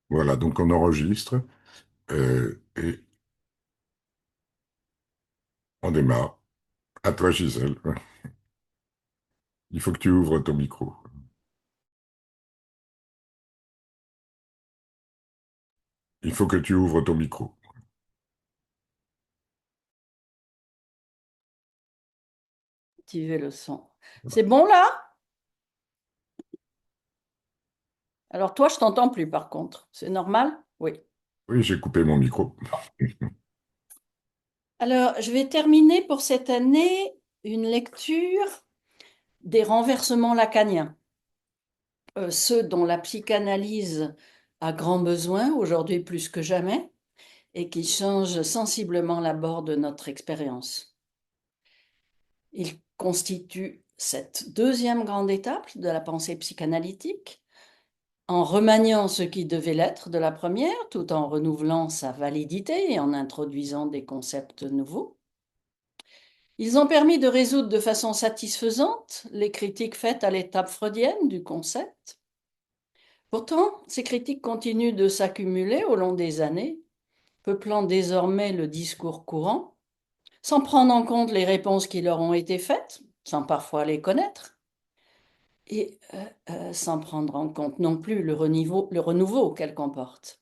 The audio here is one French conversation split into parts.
Voilà, donc on enregistre et on démarre. À toi, Gisèle. Il faut que tu ouvres ton micro. Il faut que tu ouvres ton micro. Activer le son. C'est bon là? Alors toi, je t'entends plus par contre. C'est normal? Oui. Oui, j'ai coupé mon micro. Alors, je vais terminer pour cette année une lecture des renversements lacaniens, ceux dont la psychanalyse a grand besoin aujourd'hui plus que jamais et qui changent sensiblement l'abord de notre expérience. Ils constituent cette deuxième grande étape de la pensée psychanalytique en remaniant ce qui devait l'être de la première, tout en renouvelant sa validité et en introduisant des concepts nouveaux. Ils ont permis de résoudre de façon satisfaisante les critiques faites à l'étape freudienne du concept. Pourtant, ces critiques continuent de s'accumuler au long des années, peuplant désormais le discours courant, sans prendre en compte les réponses qui leur ont été faites, sans parfois les connaître, et sans prendre en compte non plus le renouveau qu'elles comportent.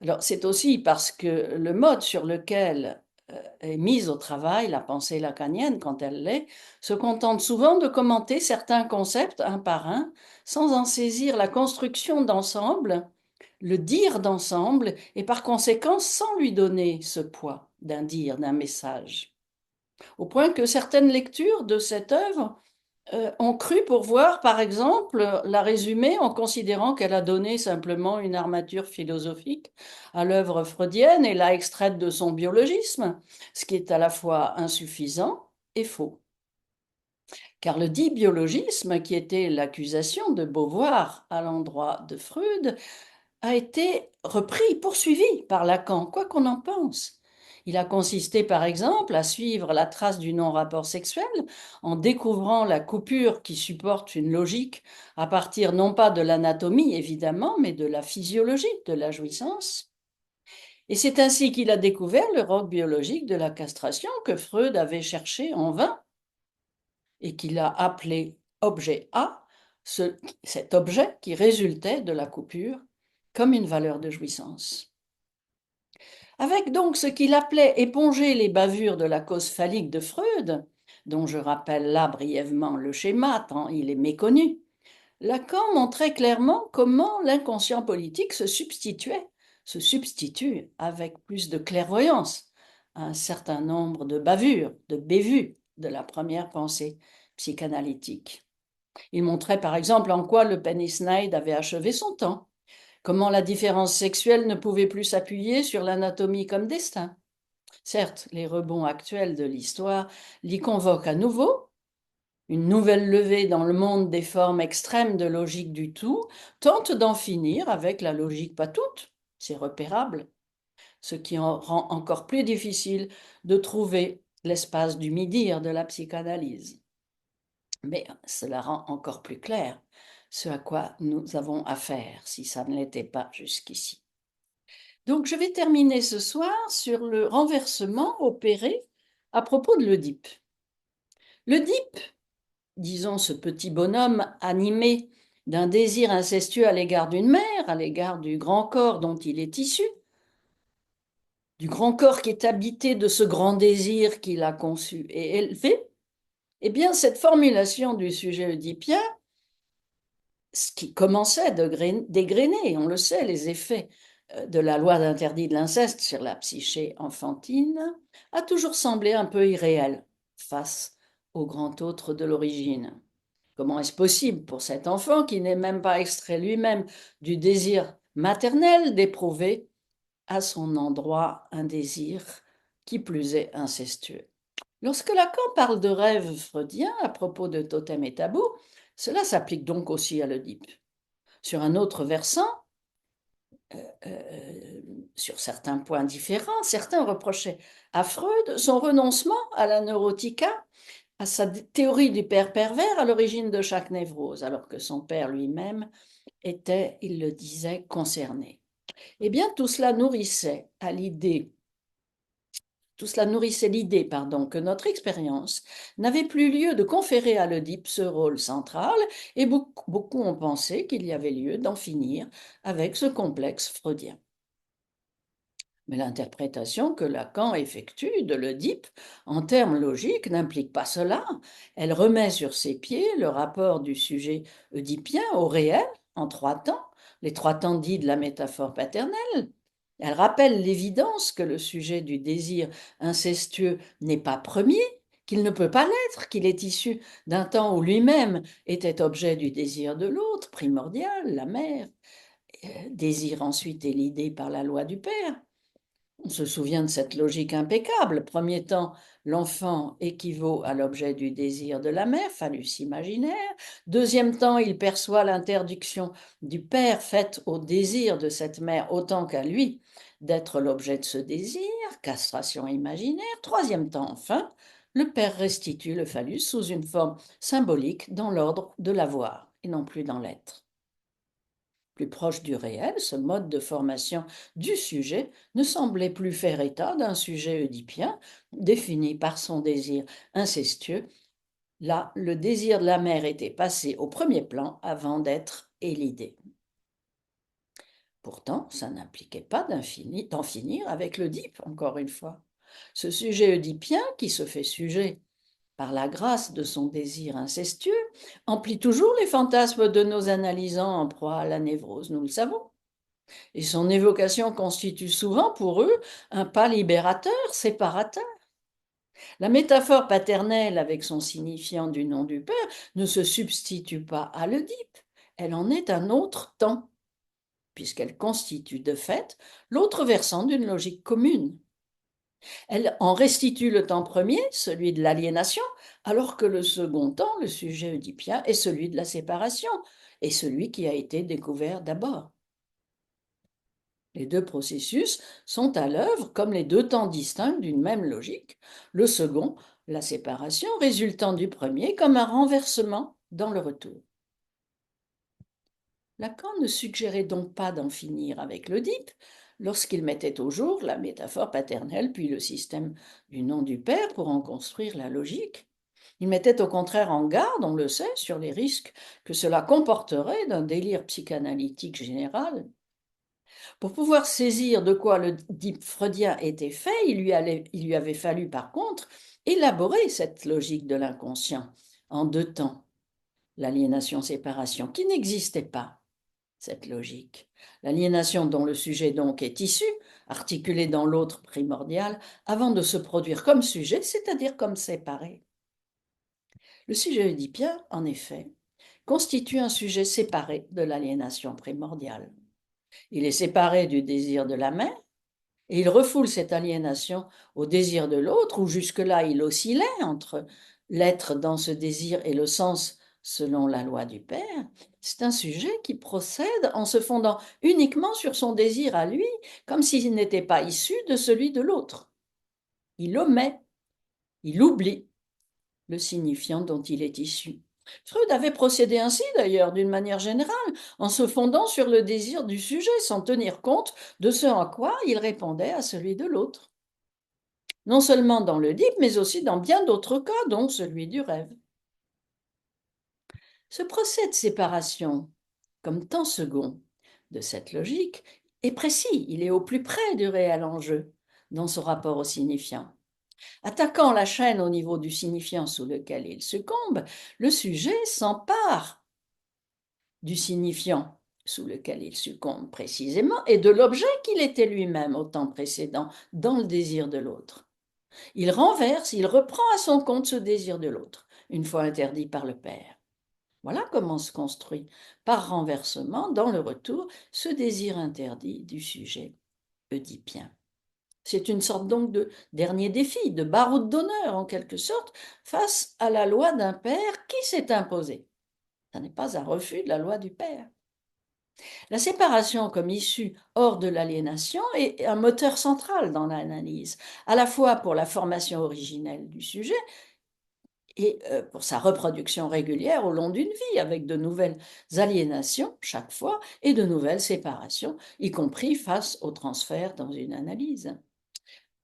Alors, c'est aussi parce que le mode sur lequel est mise au travail la pensée lacanienne, quand elle l'est, se contente souvent de commenter certains concepts un par un, sans en saisir la construction d'ensemble, le dire d'ensemble, et par conséquent sans lui donner ce poids d'un dire, d'un message. Au point que certaines lectures de cette œuvre ont cru pourvoir, par exemple, la résumer en considérant qu'elle a donné simplement une armature philosophique à l'œuvre freudienne et l'a extraite de son biologisme, ce qui est à la fois insuffisant et faux. Car le dit biologisme, qui était l'accusation de Beauvoir à l'endroit de Freud, a été repris, poursuivi par Lacan, quoi qu'on en pense. Il a consisté, par exemple, à suivre la trace du non-rapport sexuel en découvrant la coupure qui supporte une logique à partir non pas de l'anatomie, évidemment, mais de la physiologie de la jouissance. Et c'est ainsi qu'il a découvert le roc biologique de la castration que Freud avait cherché en vain et qu'il a appelé objet A, cet objet qui résultait de la coupure comme une valeur de jouissance. Avec donc ce qu'il appelait éponger les bavures de la cause phallique de Freud, dont je rappelle là brièvement le schéma tant il est méconnu, Lacan montrait clairement comment l'inconscient politique se substitue avec plus de clairvoyance à un certain nombre de bavures, de bévues de la première pensée psychanalytique. Il montrait par exemple en quoi le pénicide avait achevé son temps, comment la différence sexuelle ne pouvait plus s'appuyer sur l'anatomie comme destin. Certes, les rebonds actuels de l'histoire l'y convoquent à nouveau, une nouvelle levée dans le monde des formes extrêmes de logique du tout tente d'en finir avec la logique pas toute, c'est repérable, ce qui en rend encore plus difficile de trouver l'espace du mi-dire de la psychanalyse. Mais cela rend encore plus clair ce à quoi nous avons affaire, si ça ne l'était pas jusqu'ici. Donc, je vais terminer ce soir sur le renversement opéré à propos de l'Oedipe. L'Oedipe, disons ce petit bonhomme animé d'un désir incestueux à l'égard d'une mère, à l'égard du grand corps dont il est issu, du grand corps qui est habité de ce grand désir qu'il a conçu et élevé, eh bien, cette formulation du sujet oedipien, ce qui commençait de dégrainer, on le sait, les effets de la loi d'interdit de l'inceste sur la psyché enfantine, a toujours semblé un peu irréel face au grand autre de l'origine. Comment est-ce possible pour cet enfant qui n'est même pas extrait lui-même du désir maternel d'éprouver à son endroit un désir qui plus est incestueux? Lorsque Lacan parle de rêve freudien à propos de totem et tabou, cela s'applique donc aussi à l'Oedipe. Sur un autre versant, euh, sur certains points différents, certains reprochaient à Freud son renoncement à la neurotica à sa théorie du père pervers à l'origine de chaque névrose, alors que son père lui-même était, il le disait, concerné. Eh bien, tout cela nourrissait l'idée, que notre expérience n'avait plus lieu de conférer à l'Oedipe ce rôle central, et beaucoup ont pensé qu'il y avait lieu d'en finir avec ce complexe freudien. Mais l'interprétation que Lacan effectue de l'Oedipe en termes logiques n'implique pas cela. Elle remet sur ses pieds le rapport du sujet oedipien au réel en trois temps, les trois temps dits de la métaphore paternelle. Elle rappelle l'évidence que le sujet du désir incestueux n'est pas premier, qu'il ne peut pas l'être, qu'il est issu d'un temps où lui-même était objet du désir de l'autre, primordial, la mère, désire ensuite est l'idée par la loi du père. On se souvient de cette logique impeccable. Premier temps, l'enfant équivaut à l'objet du désir de la mère, phallus imaginaire. Deuxième temps, il perçoit l'interdiction du père faite au désir de cette mère autant qu'à lui d'être l'objet de ce désir, castration imaginaire. Troisième temps, enfin, le père restitue le phallus sous une forme symbolique dans l'ordre de l'avoir et non plus dans l'être. Plus proche du réel, ce mode de formation du sujet ne semblait plus faire état d'un sujet oedipien défini par son désir incestueux. Là, le désir de la mère était passé au premier plan avant d'être élidé. Pourtant, ça n'impliquait pas d'en finir avec l'Oedipe, encore une fois. Ce sujet oedipien, qui se fait sujet par la grâce de son désir incestueux, emplit toujours les fantasmes de nos analysants en proie à la névrose, nous le savons. Et son évocation constitue souvent pour eux un pas libérateur, séparateur. La métaphore paternelle, avec son signifiant du nom du Père, ne se substitue pas à l'Oedipe. Elle en est un autre temps, puisqu'elle constitue de fait l'autre versant d'une logique commune. Elle en restitue le temps premier, celui de l'aliénation, alors que le second temps, le sujet oedipien, est celui de la séparation, et celui qui a été découvert d'abord. Les deux processus sont à l'œuvre comme les deux temps distincts d'une même logique, le second, la séparation, résultant du premier comme un renversement dans le retour. Lacan ne suggérait donc pas d'en finir avec l'Oedipe lorsqu'il mettait au jour la métaphore paternelle puis le système du nom du père pour en construire la logique. Il mettait au contraire en garde, on le sait, sur les risques que cela comporterait d'un délire psychanalytique général. Pour pouvoir saisir de quoi le type freudien était fait, il lui avait fallu par contre élaborer cette logique de l'inconscient en deux temps. L'aliénation-séparation, qui n'existait pas, cette logique. L'aliénation dont le sujet donc est issu, articulé dans l'autre primordial, avant de se produire comme sujet, c'est-à-dire comme séparé. Le sujet oedipien, en effet, constitue un sujet séparé de l'aliénation primordiale. Il est séparé du désir de la mère, et il refoule cette aliénation au désir de l'autre, où jusque-là il oscillait entre l'être dans ce désir et le sens selon la loi du Père. C'est un sujet qui procède en se fondant uniquement sur son désir à lui, comme s'il n'était pas issu de celui de l'autre. Il omet, il oublie le signifiant dont il est issu. Freud avait procédé ainsi d'ailleurs d'une manière générale, en se fondant sur le désir du sujet, sans tenir compte de ce à quoi il répondait à celui de l'autre. Non seulement dans l'Oedipe, mais aussi dans bien d'autres cas, dont celui du rêve. Ce procès de séparation, comme temps second de cette logique, est précis, il est au plus près du réel enjeu dans son rapport au signifiant. Attaquant la chaîne au niveau du signifiant sous lequel il succombe, le sujet s'empare du signifiant sous lequel il succombe précisément et de l'objet qu'il était lui-même au temps précédent dans le désir de l'autre. Il renverse, il reprend à son compte ce désir de l'autre, une fois interdit par le Père. Voilà comment se construit, par renversement, dans le retour, ce désir interdit du sujet oedipien. C'est une sorte donc de dernier défi, de baroud d'honneur en quelque sorte, face à la loi d'un père qui s'est imposée. Ce n'est pas un refus de la loi du père. La séparation comme issue hors de l'aliénation est un moteur central dans l'analyse, à la fois pour la formation originelle du sujet et pour sa reproduction régulière au long d'une vie, avec de nouvelles aliénations chaque fois et de nouvelles séparations, y compris face au transfert dans une analyse.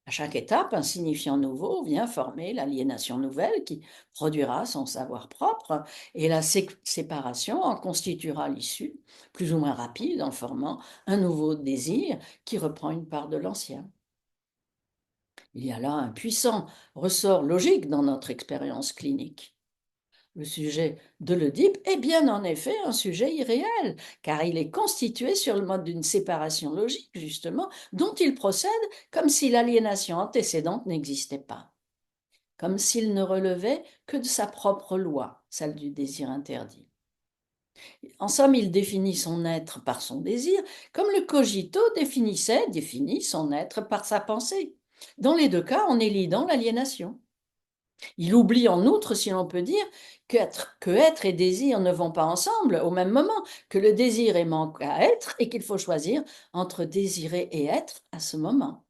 À chaque étape, un signifiant nouveau vient former l'aliénation nouvelle qui produira son savoir propre et la séparation en constituera l'issue, plus ou moins rapide, en formant un nouveau désir qui reprend une part de l'ancien. Il y a là un puissant ressort logique dans notre expérience clinique. Le sujet de l'Oedipe est bien en effet un sujet irréel, car il est constitué sur le mode d'une séparation logique, justement, dont il procède comme si l'aliénation antécédente n'existait pas, comme s'il ne relevait que de sa propre loi, celle du désir interdit. En somme, il définit son être par son désir, comme le cogito définit son être par sa pensée. Dans les deux cas, en élidant l'aliénation. Il oublie en outre, si l'on peut dire, que être et désir ne vont pas ensemble au même moment, que le désir est manque à être et qu'il faut choisir entre désirer et être à ce moment.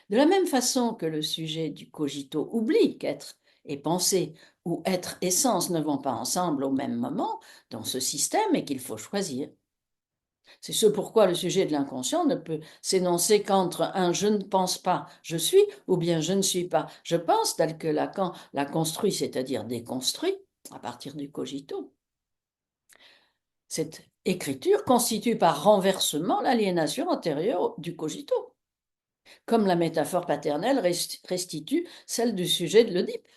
De la même façon que le sujet du cogito oublie qu'être et pensée ou être et sens ne vont pas ensemble au même moment dans ce système et qu'il faut choisir. C'est ce pourquoi le sujet de l'inconscient ne peut s'énoncer qu'entre un je ne pense pas, je suis, ou bien je ne suis pas, je pense, tel que Lacan l'a construit, c'est-à-dire déconstruit, à partir du cogito. Cette écriture constitue par renversement l'aliénation antérieure du cogito, comme la métaphore paternelle restitue celle du sujet de l'Oedipe.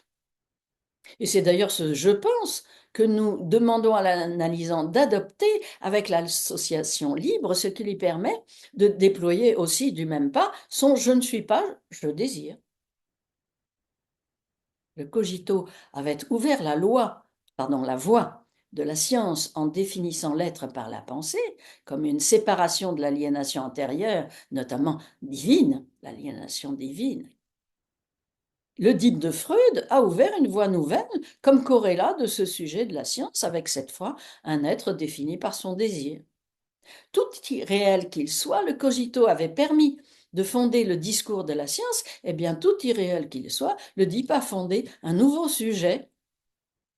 Et c'est d'ailleurs ce je pense que nous demandons à l'analysant d'adopter avec l'association libre, ce qui lui permet de déployer aussi du même pas son je ne suis pas, je désire. Le cogito avait ouvert la voie de la science en définissant l'être par la pensée comme une séparation de l'aliénation antérieure, notamment divine, l'aliénation divine. L'Oedipe de Freud a ouvert une voie nouvelle comme corrélat de ce sujet de la science, avec cette fois un être défini par son désir. Tout irréel qu'il soit, le cogito avait permis de fonder le discours de la science, et bien tout irréel qu'il soit, l'Oedipe a fondé un nouveau sujet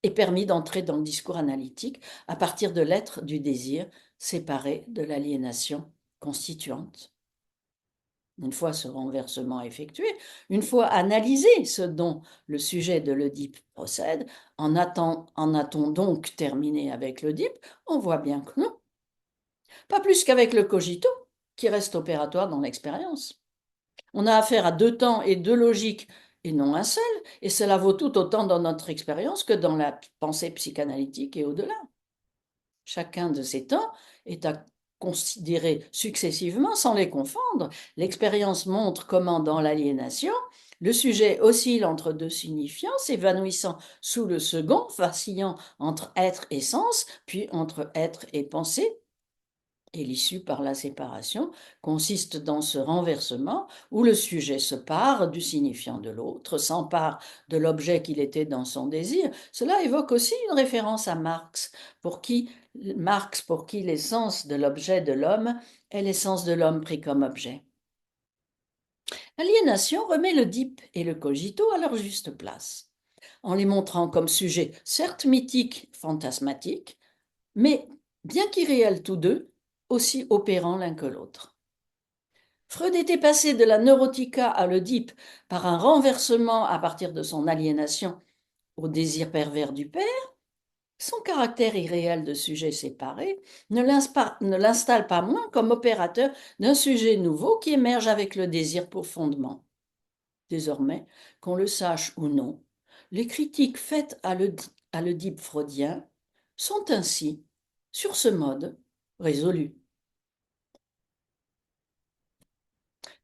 et permis d'entrer dans le discours analytique à partir de l'être du désir séparé de l'aliénation constituante. Une fois ce renversement effectué, une fois analysé ce dont le sujet de l'Oedipe procède, en a-t-on donc terminé avec l'Oedipe? On voit bien que non. Pas plus qu'avec le cogito, qui reste opératoire dans l'expérience. On a affaire à deux temps et deux logiques, et non un seul, et cela vaut tout autant dans notre expérience que dans la pensée psychanalytique et au-delà. Chacun de ces temps est à considérer successivement sans les confondre. L'expérience montre comment, dans l'aliénation, le sujet oscille entre deux signifiants, s'évanouissant sous le second, vacillant entre être et sens, puis entre être et pensée. Et l'issue par la séparation consiste dans ce renversement où le sujet se pare du signifiant de l'autre, s'empare de l'objet qu'il était dans son désir. Cela évoque aussi une référence à Marx, pour qui l'essence de l'objet de l'homme est l'essence de l'homme pris comme objet. L'aliénation remet l'Oedipe et le cogito à leur juste place, en les montrant comme sujets certes mythiques, fantasmatiques, mais bien qu'irréels tous deux, aussi opérants l'un que l'autre. Freud était passé de la neurotica à l'Oedipe par un renversement à partir de son aliénation au désir pervers du père. Son caractère irréel de sujet séparé ne l'installe pas moins comme opérateur d'un sujet nouveau qui émerge avec le désir pour fondement. Désormais, qu'on le sache ou non, les critiques faites à l'Oedipe freudien sont ainsi, sur ce mode, résolues.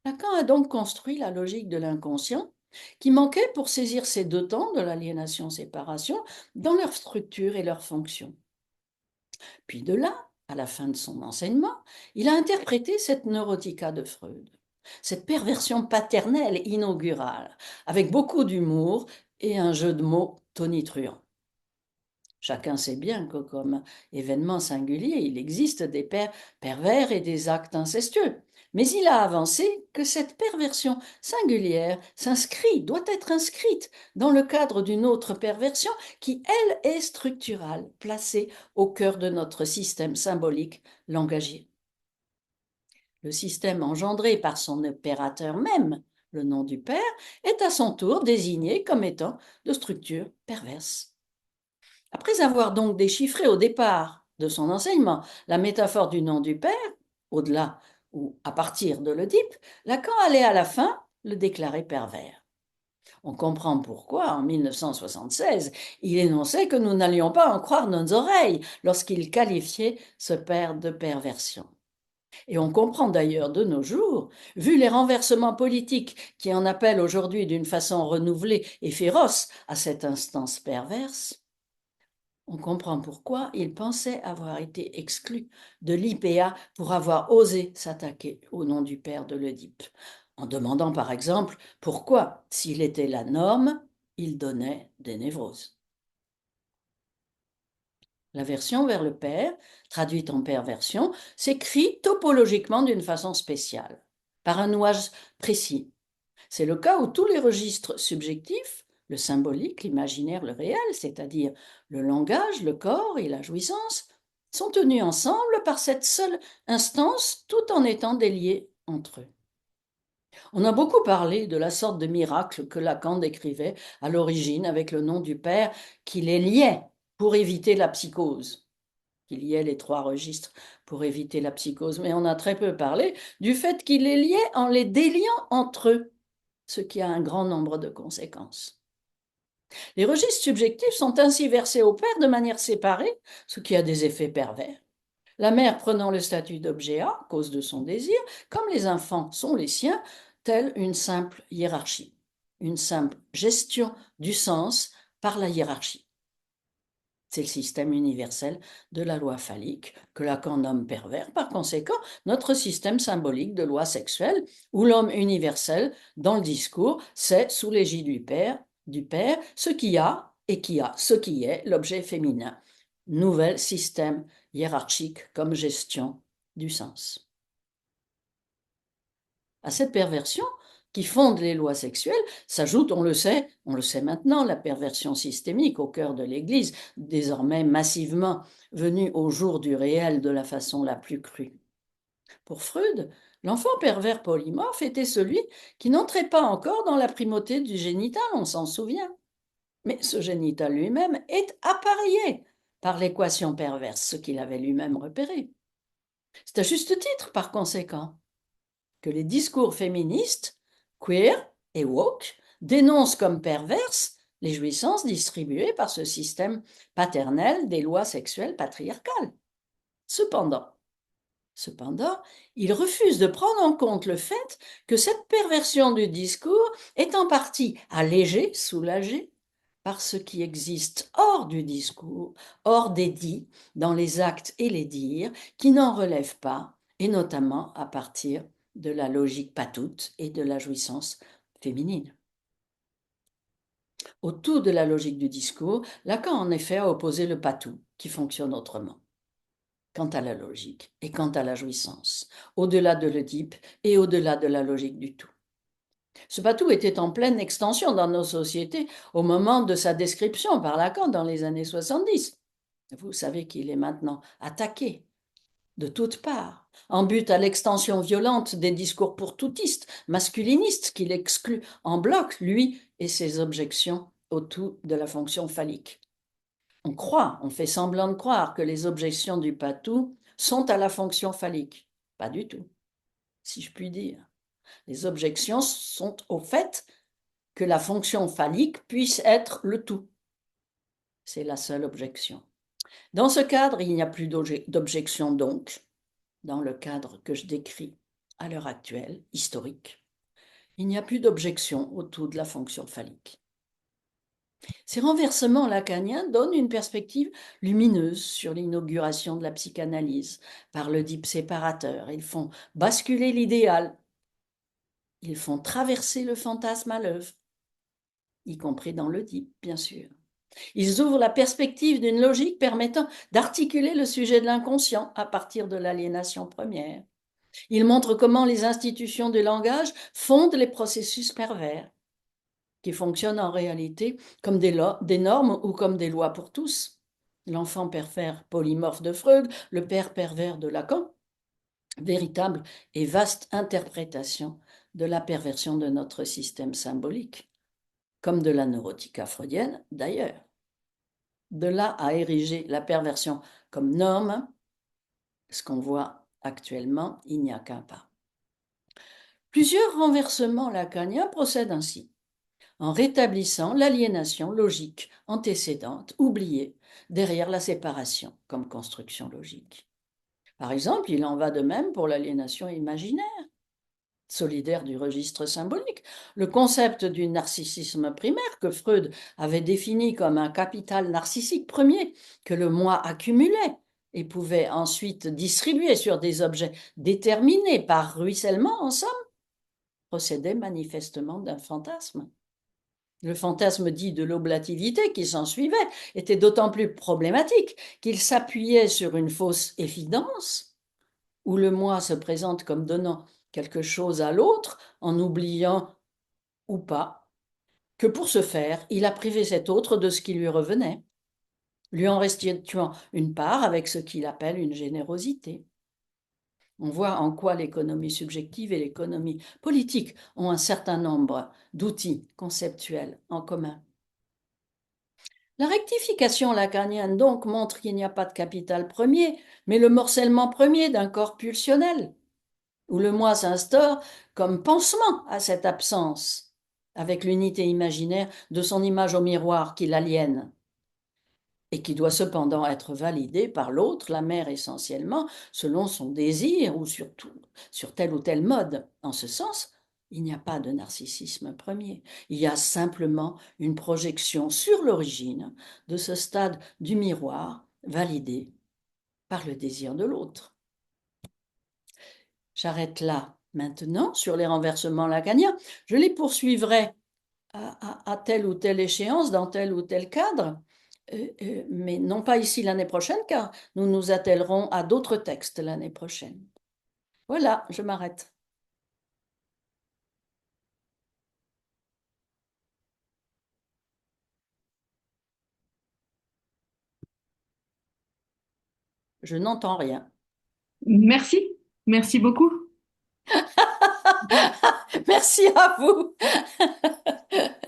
Lacan a donc construit la logique de l'inconscient qui manquait pour saisir ces deux temps de l'aliénation-séparation dans leur structure et leur fonction. Puis de là, à la fin de son enseignement, il a interprété cette neurotica de Freud, cette perversion paternelle inaugurale, avec beaucoup d'humour et un jeu de mots tonitruant. Chacun sait bien que comme événement singulier, il existe des pères pervers et des actes incestueux. Mais il a avancé que cette perversion singulière doit être inscrite dans le cadre d'une autre perversion qui, elle, est structurale, placée au cœur de notre système symbolique langagier. Le système engendré par son opérateur même, le nom du Père, est à son tour désigné comme étant de structure perverse. Après avoir donc déchiffré au départ de son enseignement la métaphore du nom du Père, au-delà ou à partir de l'Oedipe, Lacan allait à la fin le déclarer pervers. On comprend pourquoi, en 1976, il énonçait que nous n'allions pas en croire nos oreilles lorsqu'il qualifiait ce père de perversion. Et on comprend d'ailleurs de nos jours, vu les renversements politiques qui en appellent aujourd'hui d'une façon renouvelée et féroce à cette instance perverse, on comprend pourquoi il pensait avoir été exclu de l'IPA pour avoir osé s'attaquer au nom du père de l'Oedipe, en demandant par exemple pourquoi, s'il était la norme, il donnait des névroses. L'aversion vers le père, traduite en perversion, s'écrit topologiquement d'une façon spéciale, par un nouage précis. C'est le cas où tous les registres subjectifs, le symbolique, l'imaginaire, le réel, c'est-à-dire le langage, le corps et la jouissance, sont tenus ensemble par cette seule instance tout en étant déliés entre eux. On a beaucoup parlé de la sorte de miracle que Lacan décrivait à l'origine avec le nom du Père qui les liait pour éviter la psychose. Qu'il liait les trois registres pour éviter la psychose, mais on a très peu parlé du fait qu'il les liait en les déliant entre eux, ce qui a un grand nombre de conséquences. Les registres subjectifs sont ainsi versés au père de manière séparée, ce qui a des effets pervers. La mère prenant le statut d'objet A, cause de son désir, comme les enfants sont les siens, telle une simple hiérarchie, une simple gestion du sens par la hiérarchie. C'est le système universel de la loi phallique, que Lacan nomme pervers, par conséquent, notre système symbolique de loi sexuelle, où l'homme universel, dans le discours, c'est, sous l'égide du père, ce qui a et qui a ce qui est l'objet féminin. Nouvel système hiérarchique comme gestion du sens. À cette perversion, qui fonde les lois sexuelles, s'ajoute, on le sait maintenant, la perversion systémique au cœur de l'Église, désormais massivement venue au jour du réel de la façon la plus crue. Pour Freud, l'enfant pervers polymorphe était celui qui n'entrait pas encore dans la primauté du génital, on s'en souvient. Mais ce génital lui-même est appareillé par l'équation perverse, ce qu'il avait lui-même repéré. C'est à juste titre, par conséquent, que les discours féministes, queer et woke dénoncent comme perverses les jouissances distribuées par ce système paternel des lois sexuelles patriarcales. Cependant, ils refusent de prendre en compte le fait que cette perversion du discours est en partie allégée, soulagée, par ce qui existe hors du discours, hors des dits, dans les actes et les dires, qui n'en relèvent pas, et notamment à partir de la logique patoute et de la jouissance féminine. Au tout de la logique du discours, Lacan en effet a opposé le patou, qui fonctionne autrement, quant à la logique et quant à la jouissance, au-delà de l'Oedipe et au-delà de la logique du tout. Ce patou était en pleine extension dans nos sociétés au moment de sa description par Lacan dans les années 70. Vous savez qu'il est maintenant attaqué de toutes parts, en but à l'extension violente des discours pourtoutistes, masculinistes, qu'il exclut en bloc, lui et ses objections au tout de la fonction phallique. On fait semblant de croire que les objections du patou sont à la fonction phallique. Pas du tout, si je puis dire. Les objections sont au fait que la fonction phallique puisse être le tout. C'est la seule objection. Dans ce cadre, il n'y a plus d'objection donc, dans le cadre que je décris à l'heure actuelle, historique, il n'y a plus d'objection au tout de la fonction phallique. Ces renversements lacaniens donnent une perspective lumineuse sur l'inauguration de la psychanalyse par l'Oedipe séparateur. Ils font basculer l'idéal. Ils font traverser le fantasme à l'œuvre, y compris dans l'Oedipe, bien sûr. Ils ouvrent la perspective d'une logique permettant d'articuler le sujet de l'inconscient à partir de l'aliénation première. Ils montrent comment les institutions du langage fondent les processus pervers, qui fonctionnent en réalité comme des normes ou comme des lois pour tous. L'enfant pervers polymorphe de Freud, le père pervers de Lacan, véritable et vaste interprétation de la perversion de notre système symbolique, comme de la neurotica freudienne d'ailleurs. De là à ériger la perversion comme norme, ce qu'on voit actuellement, il n'y a qu'un pas. Plusieurs renversements lacaniens procèdent ainsi, en rétablissant l'aliénation logique antécédente, oubliée, derrière la séparation comme construction logique. Par exemple, il en va de même pour l'aliénation imaginaire, solidaire du registre symbolique. Le concept du narcissisme primaire que Freud avait défini comme un capital narcissique premier que le moi accumulait et pouvait ensuite distribuer sur des objets déterminés par ruissellement, en somme, procédait manifestement d'un fantasme. Le fantasme dit de l'oblativité qui s'ensuivait était d'autant plus problématique qu'il s'appuyait sur une fausse évidence, où le moi se présente comme donnant quelque chose à l'autre en oubliant ou pas que pour ce faire, il a privé cet autre de ce qui lui revenait, lui en restituant une part avec ce qu'il appelle une générosité. On voit en quoi l'économie subjective et l'économie politique ont un certain nombre d'outils conceptuels en commun. La rectification lacanienne donc montre qu'il n'y a pas de capital premier, mais le morcellement premier d'un corps pulsionnel, où le moi s'instaure comme pansement à cette absence, avec l'unité imaginaire de son image au miroir qui l'aliène, et qui doit cependant être validée par l'autre, la mère essentiellement, selon son désir ou surtout sur tel ou tel mode. En ce sens, il n'y a pas de narcissisme premier, il y a simplement une projection sur l'origine de ce stade du miroir validé par le désir de l'autre. J'arrête là maintenant sur les renversements lacaniens. Je les poursuivrai à telle ou telle échéance, dans tel ou tel cadre, mais non pas ici l'année prochaine, car nous nous attellerons à d'autres textes l'année prochaine. Voilà, je m'arrête. Je n'entends rien. Merci, merci beaucoup. Merci à vous.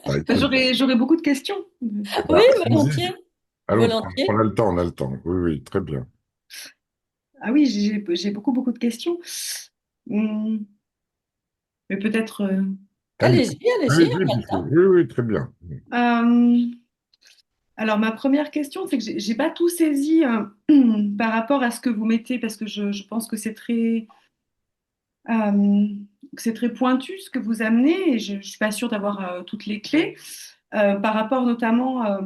Bah, écoute, J'aurais beaucoup de questions. Oui, allons-y. volontiers. Allons, Volontiers. on a le temps, on a le temps. Oui, oui, très bien. Ah oui, j'ai beaucoup de questions. Hum, mais peut-être. Allez-y, Allez-y, allez-y, allez-y, on a le parce que- temps. oui, oui, très bien. euh, alors, ma première question, c'est que j'ai pas tout saisi par rapport à ce que vous mettez, parce que je pense euh, que c'est très pointu ce que vous amenez, et je suis pas sûre d'avoir toutes les clés. Par rapport notamment,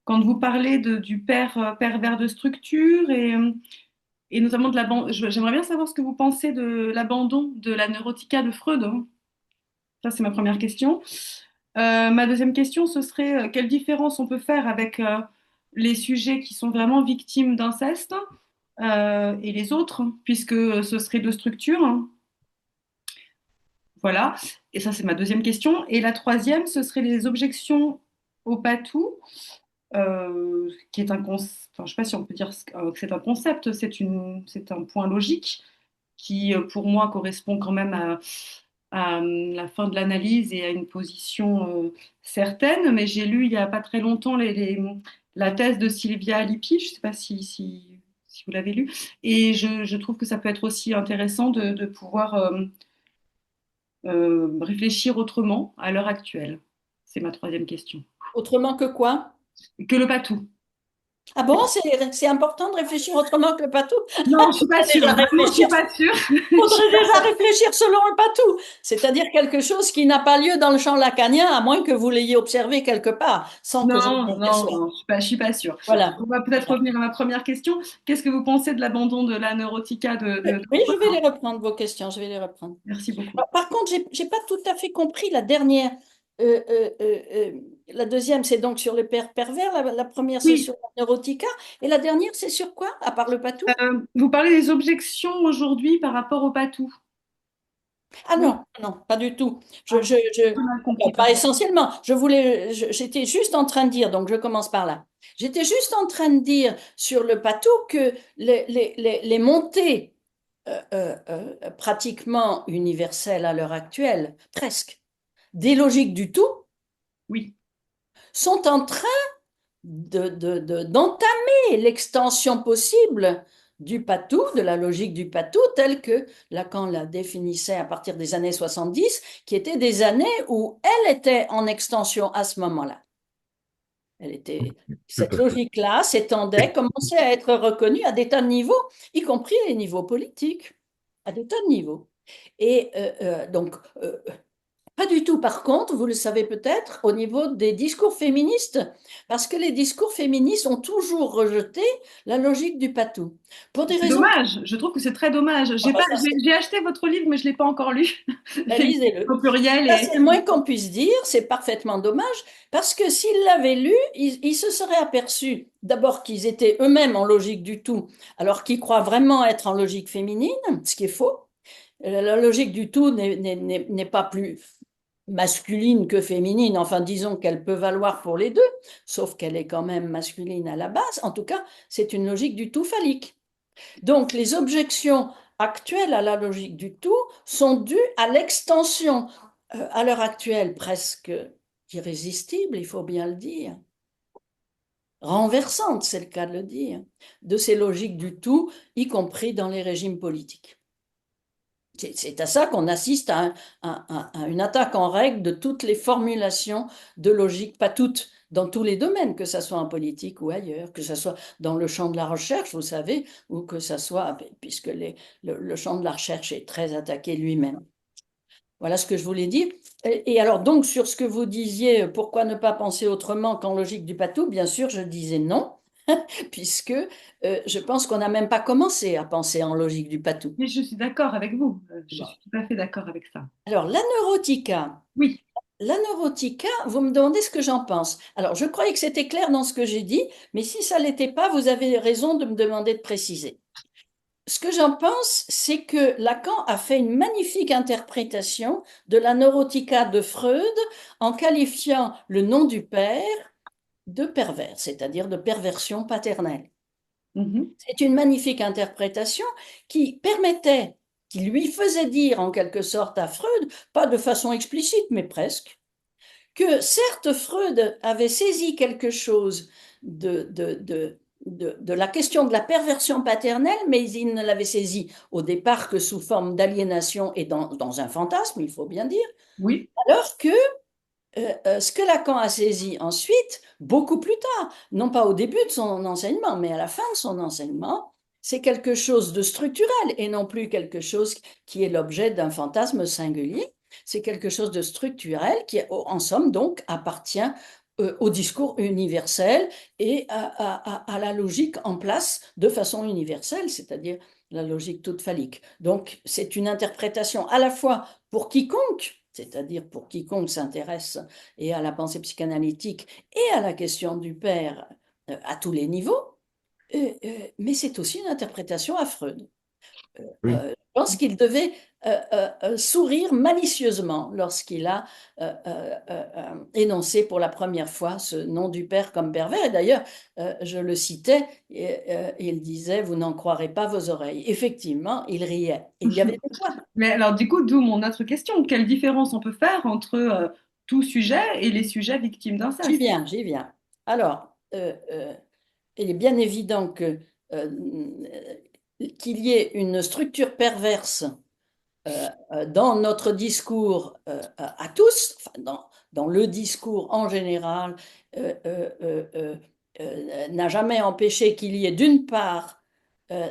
quand vous parlez du père pervers de structure et notamment de l'abandon. J'aimerais bien savoir ce que vous pensez de l'abandon de la neurotica de Freud, hein. Ça, c'est ma première question. Ma deuxième question, ce serait quelle différence on peut faire avec les sujets qui sont vraiment victimes d'inceste et les autres, puisque ce serait deux structures, hein. Voilà. Et ça, c'est ma deuxième question. Et la troisième, ce serait les objections au patou, qui est un concept, enfin, je ne sais pas si on peut dire que c'est un concept, c'est un point logique qui, pour moi, correspond quand même à la fin de l'analyse et à une position certaine. Mais j'ai lu il n'y a pas très longtemps la thèse de Sylvia Lippi, je ne sais pas si vous l'avez lu, et je trouve que ça peut être aussi intéressant de pouvoir réfléchir autrement à l'heure actuelle. C'est ma troisième question. Autrement que quoi? Que le patou. Ah bon, c'est important de réfléchir autrement que le patou? Non, je suis pas Faudrait sûre. déjà Vraiment, je suis réfléchir, pas sûre. faudrait déjà réfléchir selon le patou, c'est-à-dire quelque chose qui n'a pas lieu dans le champ lacanien, à moins que vous l'ayez observé quelque part, sans que je Non, m'en non, aperçoive. non, je suis pas sûre. Voilà. On va peut-être Voilà. revenir à ma première question. Qu'est-ce que vous pensez de l'abandon de la neurotica de Oui, je Freud, vais hein? les reprendre, vos questions, je vais les reprendre. Merci beaucoup. Par contre, j'ai pas tout à fait compris la dernière La deuxième, c'est donc sur le père pervers. La première, c'est Oui, sur la neurotica. Et la dernière, c'est sur quoi, à part le patou? vous parlez des objections aujourd'hui par rapport au patou. Ah Oui, non, non, pas du tout. ah, j'ai mal compris Pas peut-être. essentiellement. J'étais juste en train de dire, donc je commence par là. J'étais juste en train de dire sur le patou que les montées pratiquement universelles à l'heure actuelle, presque, des logiques du tout, Oui, sont en train d'entamer l'extension possible du patou, de la logique du patou, telle que Lacan la définissait à partir des années 70, qui étaient des années où elle était en extension à ce moment-là. tout Cette à fait. logique-là s'étendait, commençait à être reconnue à des tas de niveaux, y compris les niveaux politiques, à des tas de niveaux. Et donc, pas du tout, par contre, vous le savez peut-être, au niveau des discours féministes, parce que les discours féministes ont toujours rejeté la logique du patou. Pour des c'est raisons... dommage. Je trouve que c'est très dommage. Ah J'ai bah pas, ça, j'ai acheté votre livre, mais je l'ai pas encore lu. Féminisme lisez-le. au pluriel Ça, et c'est le moins qu'on puisse dire, c'est parfaitement dommage, parce que s'ils l'avaient lu, ils se seraient aperçus d'abord qu'ils étaient eux-mêmes en logique du tout, alors qu'ils croient vraiment être en logique féminine, ce qui est faux. La logique du tout n'est pas plus masculine que féminine, enfin disons qu'elle peut valoir pour les deux, sauf qu'elle est quand même masculine à la base. En tout cas, c'est une logique du tout phallique. Donc les objections actuelles à la logique du tout sont dues à l'extension, à l'heure actuelle presque irrésistible, il faut bien le dire, renversante, c'est le cas de le dire, de ces logiques du tout, y compris dans les régimes politiques. C'est à ça qu'on assiste à une attaque en règle de toutes les formulations de logique, pas toutes, dans tous les domaines, que ce soit en politique ou ailleurs, que ce soit dans le champ de la recherche, vous savez, ou que ce soit, puisque le champ de la recherche est très attaqué lui-même. Voilà ce que je voulais dire. Et alors donc sur ce que vous disiez, pourquoi ne pas penser autrement qu'en logique du patou, bien sûr, je disais non, puisque je pense qu'on n'a même pas commencé à penser en logique du patou. mais je suis d'accord avec vous. Je Bon. suis tout à fait d'accord avec ça. Alors, la neurotica. Oui, La neurotica, vous me demandez ce que j'en pense. Alors, je croyais que c'était clair dans ce que j'ai dit, mais si ça ne l'était pas, vous avez raison de me demander de préciser. Ce que j'en pense, c'est que Lacan a fait une magnifique interprétation de la neurotica de Freud en qualifiant le nom du père de pervers, c'est-à-dire de perversion paternelle. mhm, C'est une magnifique interprétation qui permettait, qui lui faisait dire en quelque sorte à Freud, pas de façon explicite, mais presque, que certes Freud avait saisi quelque chose de la question de la perversion paternelle, mais il ne l'avait saisi au départ que sous forme d'aliénation et dans un fantasme, il faut bien dire, oui, alors que ce que Lacan a saisi ensuite, beaucoup plus tard, non pas au début de son enseignement, mais à la fin de son enseignement, c'est quelque chose de structurel et non plus quelque chose qui est l'objet d'un fantasme singulier. C'est quelque chose de structurel qui, en somme, donc, appartient au discours universel et à la logique en place de façon universelle, c'est-à-dire la logique toute phallique. Donc, c'est une interprétation à la fois pour quiconque, c'est-à-dire pour quiconque s'intéresse et à la pensée psychanalytique et à la question du père à tous les niveaux, mais c'est aussi une interprétation à Freud. Oui, Je pense qu'il devait sourire malicieusement lorsqu'il a énoncé pour la première fois ce nom du père comme pervers. Et d'ailleurs, je le citais, il disait, vous n'en croirez pas vos oreilles. Effectivement, il riait. Il y avait des points. mais alors du coup, d'où mon autre question. Quelle différence on peut faire entre tout sujet et les sujets victimes J'y d'inceste? viens, j'y viens. Alors, il est bien évident que, qu'il y ait une structure perverse dans notre discours à tous, enfin, dans le discours en général, euh, euh, euh, euh, n'a jamais empêché qu'il y ait d'une part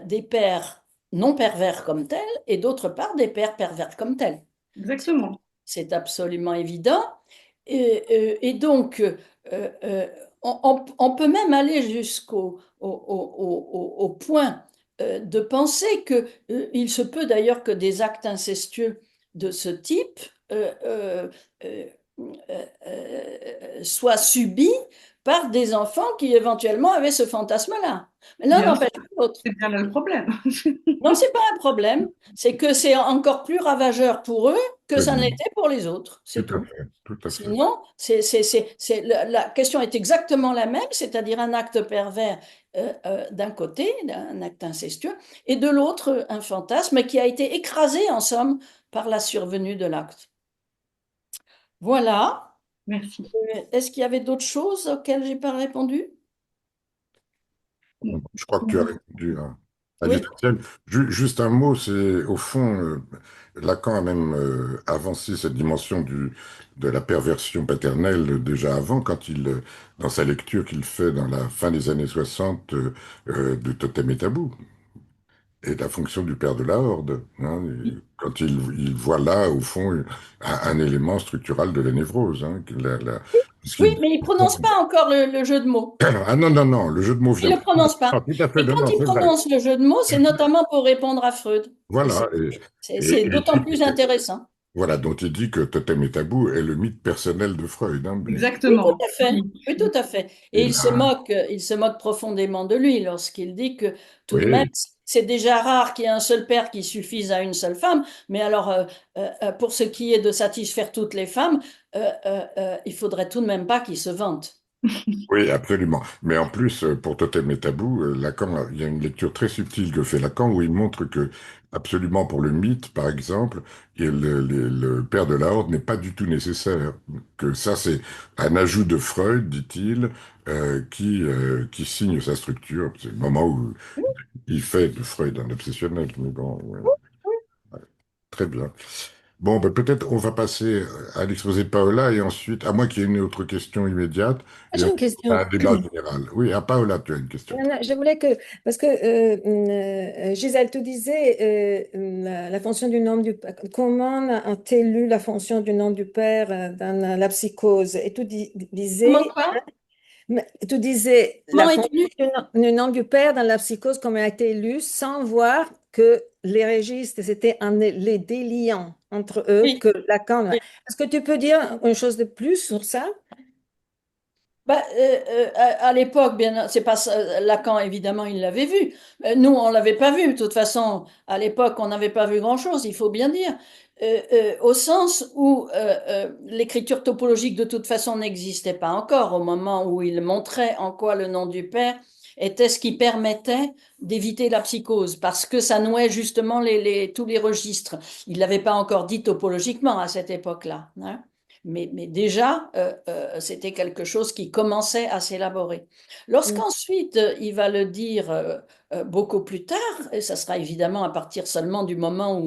des pères non pervers comme tels et d'autre part des pères pervers comme tels. Exactement. C'est absolument évident. Et donc, on peut même aller jusqu'au au point de penser que il se peut d'ailleurs que des actes incestueux de ce type euh, euh, soit subi par des enfants qui éventuellement avaient ce fantasme-là. Mais l'un Bien sûr, n'empêche pas l'autre. c'est bien là le problème. Non, c'est pas un problème, c'est que c'est encore plus ravageur pour eux que Que ça ne nous. l'était pour les autres, c'est Tout à tout. fait, tout à fait. Sinon, la question est exactement la même, c'est-à-dire un acte pervers d'un côté, un acte incestueux, et de l'autre, un fantasme qui a été écrasé, en somme, par la survenue de l'acte. Voilà. Merci. Est-ce qu'il y avait d'autres choses auxquelles j'ai pas répondu? Je crois que tu as répondu à Oui, l'essentiel. Juste un mot, c'est au fond, Lacan a même avancé cette dimension de la perversion paternelle déjà avant, dans sa lecture qu'il fait dans la fin des années 60 de Totem et Tabou, et la fonction du père de la Horde, hein, quand il voit là, au fond, un élément structural de la névrose. Hein, parce oui, qu'il- mais il prononce pas encore le jeu de mots. Ah non, non, non, le jeu de mots Il vient. ne le prononce Ah, pas. tout à fait, Et non, quand non, il c'est vrai. prononce le jeu de mots, c'est notamment pour répondre à Freud. Et Voilà, c'est et il d'autant dit plus intéressant. voilà, dont il dit que Totem et Tabou est le mythe personnel de Freud. Hein, Oui, tout Exactement. à fait. Oui. Oui, tout à fait. Et et là, il se moque profondément de lui lorsqu'il dit que tout de même, oui, c'est déjà rare qu'il y ait un seul père qui suffise à une seule femme. Mais alors, pour ce qui est de satisfaire toutes les femmes, il faudrait tout de même pas qu'il se vante. oui, absolument. Mais en plus, pour Totem et Tabou, Lacan, il y a une lecture très subtile que fait Lacan où il montre que, absolument pour le mythe, par exemple, le père de la Horde n'est pas du tout nécessaire. Que ça, c'est un ajout de Freud, dit-il, qui signe sa structure. C'est le moment où il fait de Freud un obsessionnel. Mais bon, ouais, très bien. Bon, ben, peut-être on va passer à l'exposé de Paola et ensuite, à moins qu'il y ait une autre question immédiate, et J'ai une ensuite à un question. débat général. Oui, à Paola, tu as une question. Non, non, je voulais que, parce que Gisèle, tu disais la fonction du nom du père. Comment a-t-elle lu la fonction du nom du père dans la psychose? Et Comment quoi? tu disais la Comment fonction est-il? du nom du père dans la psychose, comment a été lu, sans voir que les registres étaient les déliants entre eux, Oui. que Lacan. Oui. Est-ce que tu peux dire une chose de plus sur ça? Bah, à l'époque, bien, c'est pas ça, Lacan, évidemment, il l'avait vu. Nous, on l'avait pas vu. De toute façon, à l'époque, on n'avait pas vu grand-chose, il faut bien dire. Au sens où l'écriture topologique, de toute façon, n'existait pas encore au moment où il montrait en quoi le nom du père était ce qui permettait d'éviter la psychose, parce que ça nouait justement tous les registres. Il l'avait pas encore dit topologiquement à cette époque-là, hein. Mais déjà, c'était quelque chose qui commençait à s'élaborer. Mm. Lorsqu'ensuite, il va le dire beaucoup plus tard, et ça sera évidemment à partir seulement du moment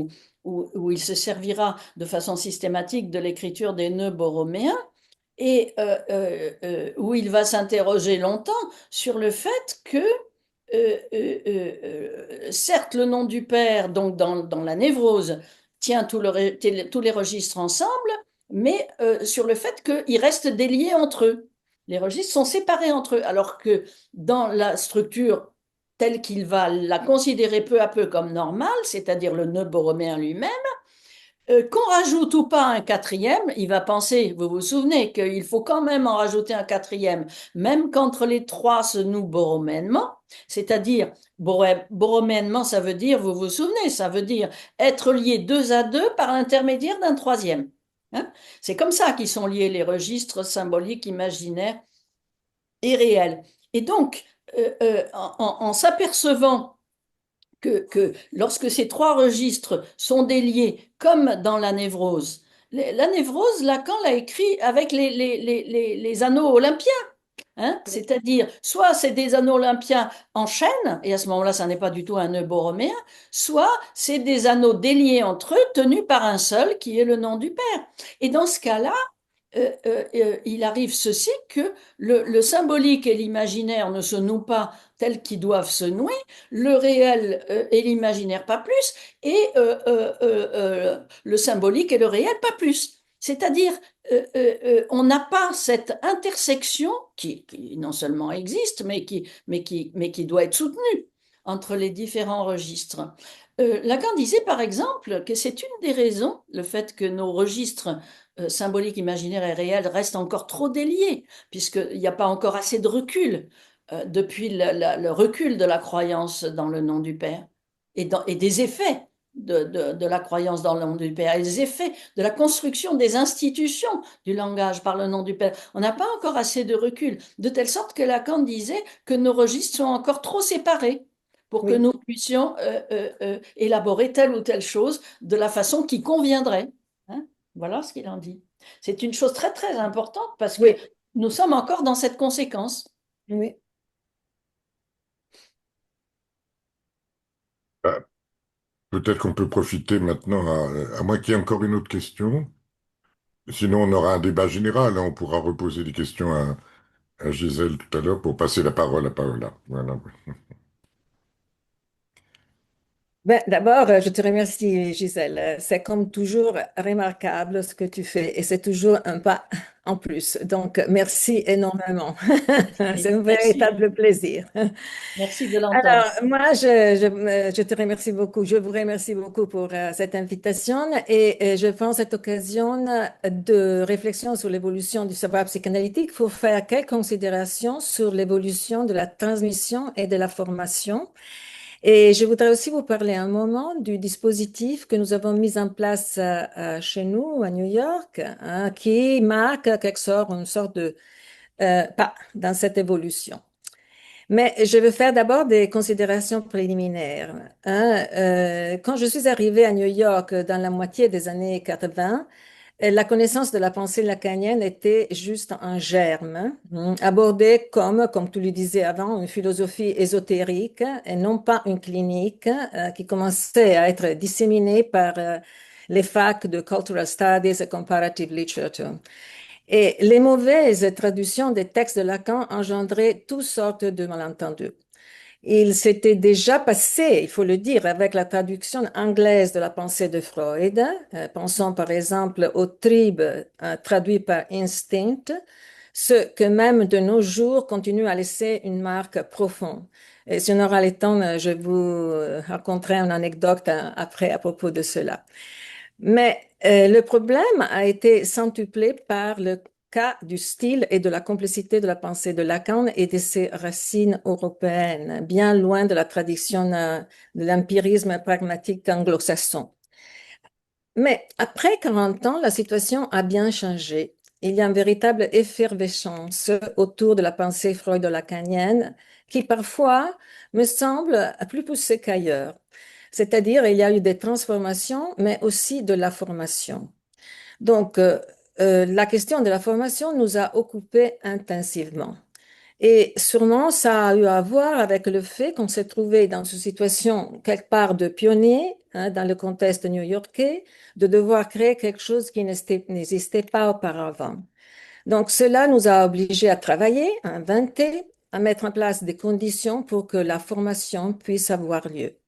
où il se servira de façon systématique de l'écriture des nœuds borroméens, et où il va s'interroger longtemps sur le fait que, certes, le nom du père, donc dans la névrose, tient tous les registres ensemble, mais sur le fait qu'ils restent déliés entre eux. Les registres sont séparés entre eux, alors que dans la structure telle qu'il va la considérer peu à peu comme normale, c'est-à-dire le nœud borroméen lui-même, qu'on rajoute ou pas un quatrième, il va penser, vous vous souvenez, qu'il faut quand même en rajouter un quatrième, même qu'entre les trois se nouent borroméennement, c'est-à-dire, borroméennement, ça veut dire, vous vous souvenez, ça veut dire être liés deux à deux par l'intermédiaire d'un troisième. Hein. C'est comme ça qu'ils sont liés les registres symboliques, imaginaires et réels. Et donc, en s'apercevant que lorsque ces trois registres sont déliés, comme dans la névrose, la névrose, Lacan l'a écrit avec les anneaux olympiens. Hein, c'est-à-dire, soit c'est des anneaux olympiens en chaîne, et à ce moment-là, ça n'est pas du tout un nœud borroméen, soit c'est des anneaux déliés entre eux, tenus par un seul, qui est le nom du père. Et dans ce cas-là, il arrive ceci que le symbolique et l'imaginaire ne se nouent pas tels qu'ils doivent se nouer, le réel et l'imaginaire pas plus, et le symbolique et le réel pas plus. C'est-à-dire, on n'a pas cette intersection qui non seulement existe, mais qui doit être soutenue entre les différents registres. Lacan disait par exemple que c'est une des raisons, le fait que nos registres symbolique, imaginaire et réel restent encore trop déliés, puisqu'il n'y a pas encore assez de recul depuis le recul de la croyance dans le nom du Père et des effets de la croyance dans le nom du Père et des effets de la construction des institutions du langage par le nom du Père. On n'a pas encore assez de recul, de telle sorte que Lacan disait que nos registres sont encore trop séparés pour que Oui, nous puissions élaborer telle ou telle chose de la façon qui conviendrait. Hein. Voilà ce qu'il en dit. C'est une chose très très importante parce que oui, nous sommes encore dans cette conséquence. oui. Bah, peut-être qu'on peut profiter maintenant, à moins qu'il y ait encore une autre question. Sinon, on aura un débat général, hein. On pourra reposer des questions à Gisèle tout à l'heure pour passer la parole à Paola. Voilà. Ben, d'abord, je te remercie, Gisèle. C'est comme toujours remarquable ce que tu fais et c'est toujours un pas en plus. Donc, merci énormément. C'est Merci, un merci, véritable plaisir. merci de l'entendre. Alors, moi, je te remercie beaucoup. Je vous remercie beaucoup pour cette invitation et je prends cette occasion de réflexion sur l'évolution du savoir psychanalytique pour faire quelques considérations sur l'évolution de la transmission et de la formation. Et je voudrais aussi vous parler un moment du dispositif que nous avons mis en place chez nous à New York, hein, qui marque quelque sorte une sorte de pas dans cette évolution. Mais je veux faire d'abord des considérations préliminaires. Hein. Quand je suis arrivée à New York dans la moitié des années 80, la connaissance de la pensée lacanienne était juste un germe, hein, abordée comme tu le disais avant, une philosophie ésotérique et non pas une clinique qui commençait à être disséminée par les facs de Cultural Studies et Comparative Literature. Et les mauvaises traductions des textes de Lacan engendraient toutes sortes de malentendus. Il s'était déjà passé, il faut le dire, avec la traduction anglaise de la pensée de Freud. Pensons par exemple aux tribes traduit par instinct, ce que même de nos jours continue à laisser une marque profonde. Et si on aura le temps, je vous raconterai une anecdote après à propos de cela. Mais le problème a été centuplé par le cas du style et de la complexité de la pensée de Lacan et de ses racines européennes, bien loin de la tradition de l'empirisme pragmatique anglo-saxon. Mais après 40 ans, la situation a bien changé. Il y a une véritable effervescence autour de la pensée freudo-lacanienne qui parfois me semble plus poussée qu'ailleurs. C'est-à-dire, il y a eu des transformations, mais aussi de la formation. Donc, la question de la formation nous a occupés intensivement. Et sûrement, ça a eu à voir avec le fait qu'on s'est trouvé dans une situation quelque part de pionnier, hein, dans le contexte new-yorkais, de devoir créer quelque chose qui n'existait pas auparavant. Donc, cela nous a obligés à travailler, à inventer, à mettre en place des conditions pour que la formation puisse avoir lieu.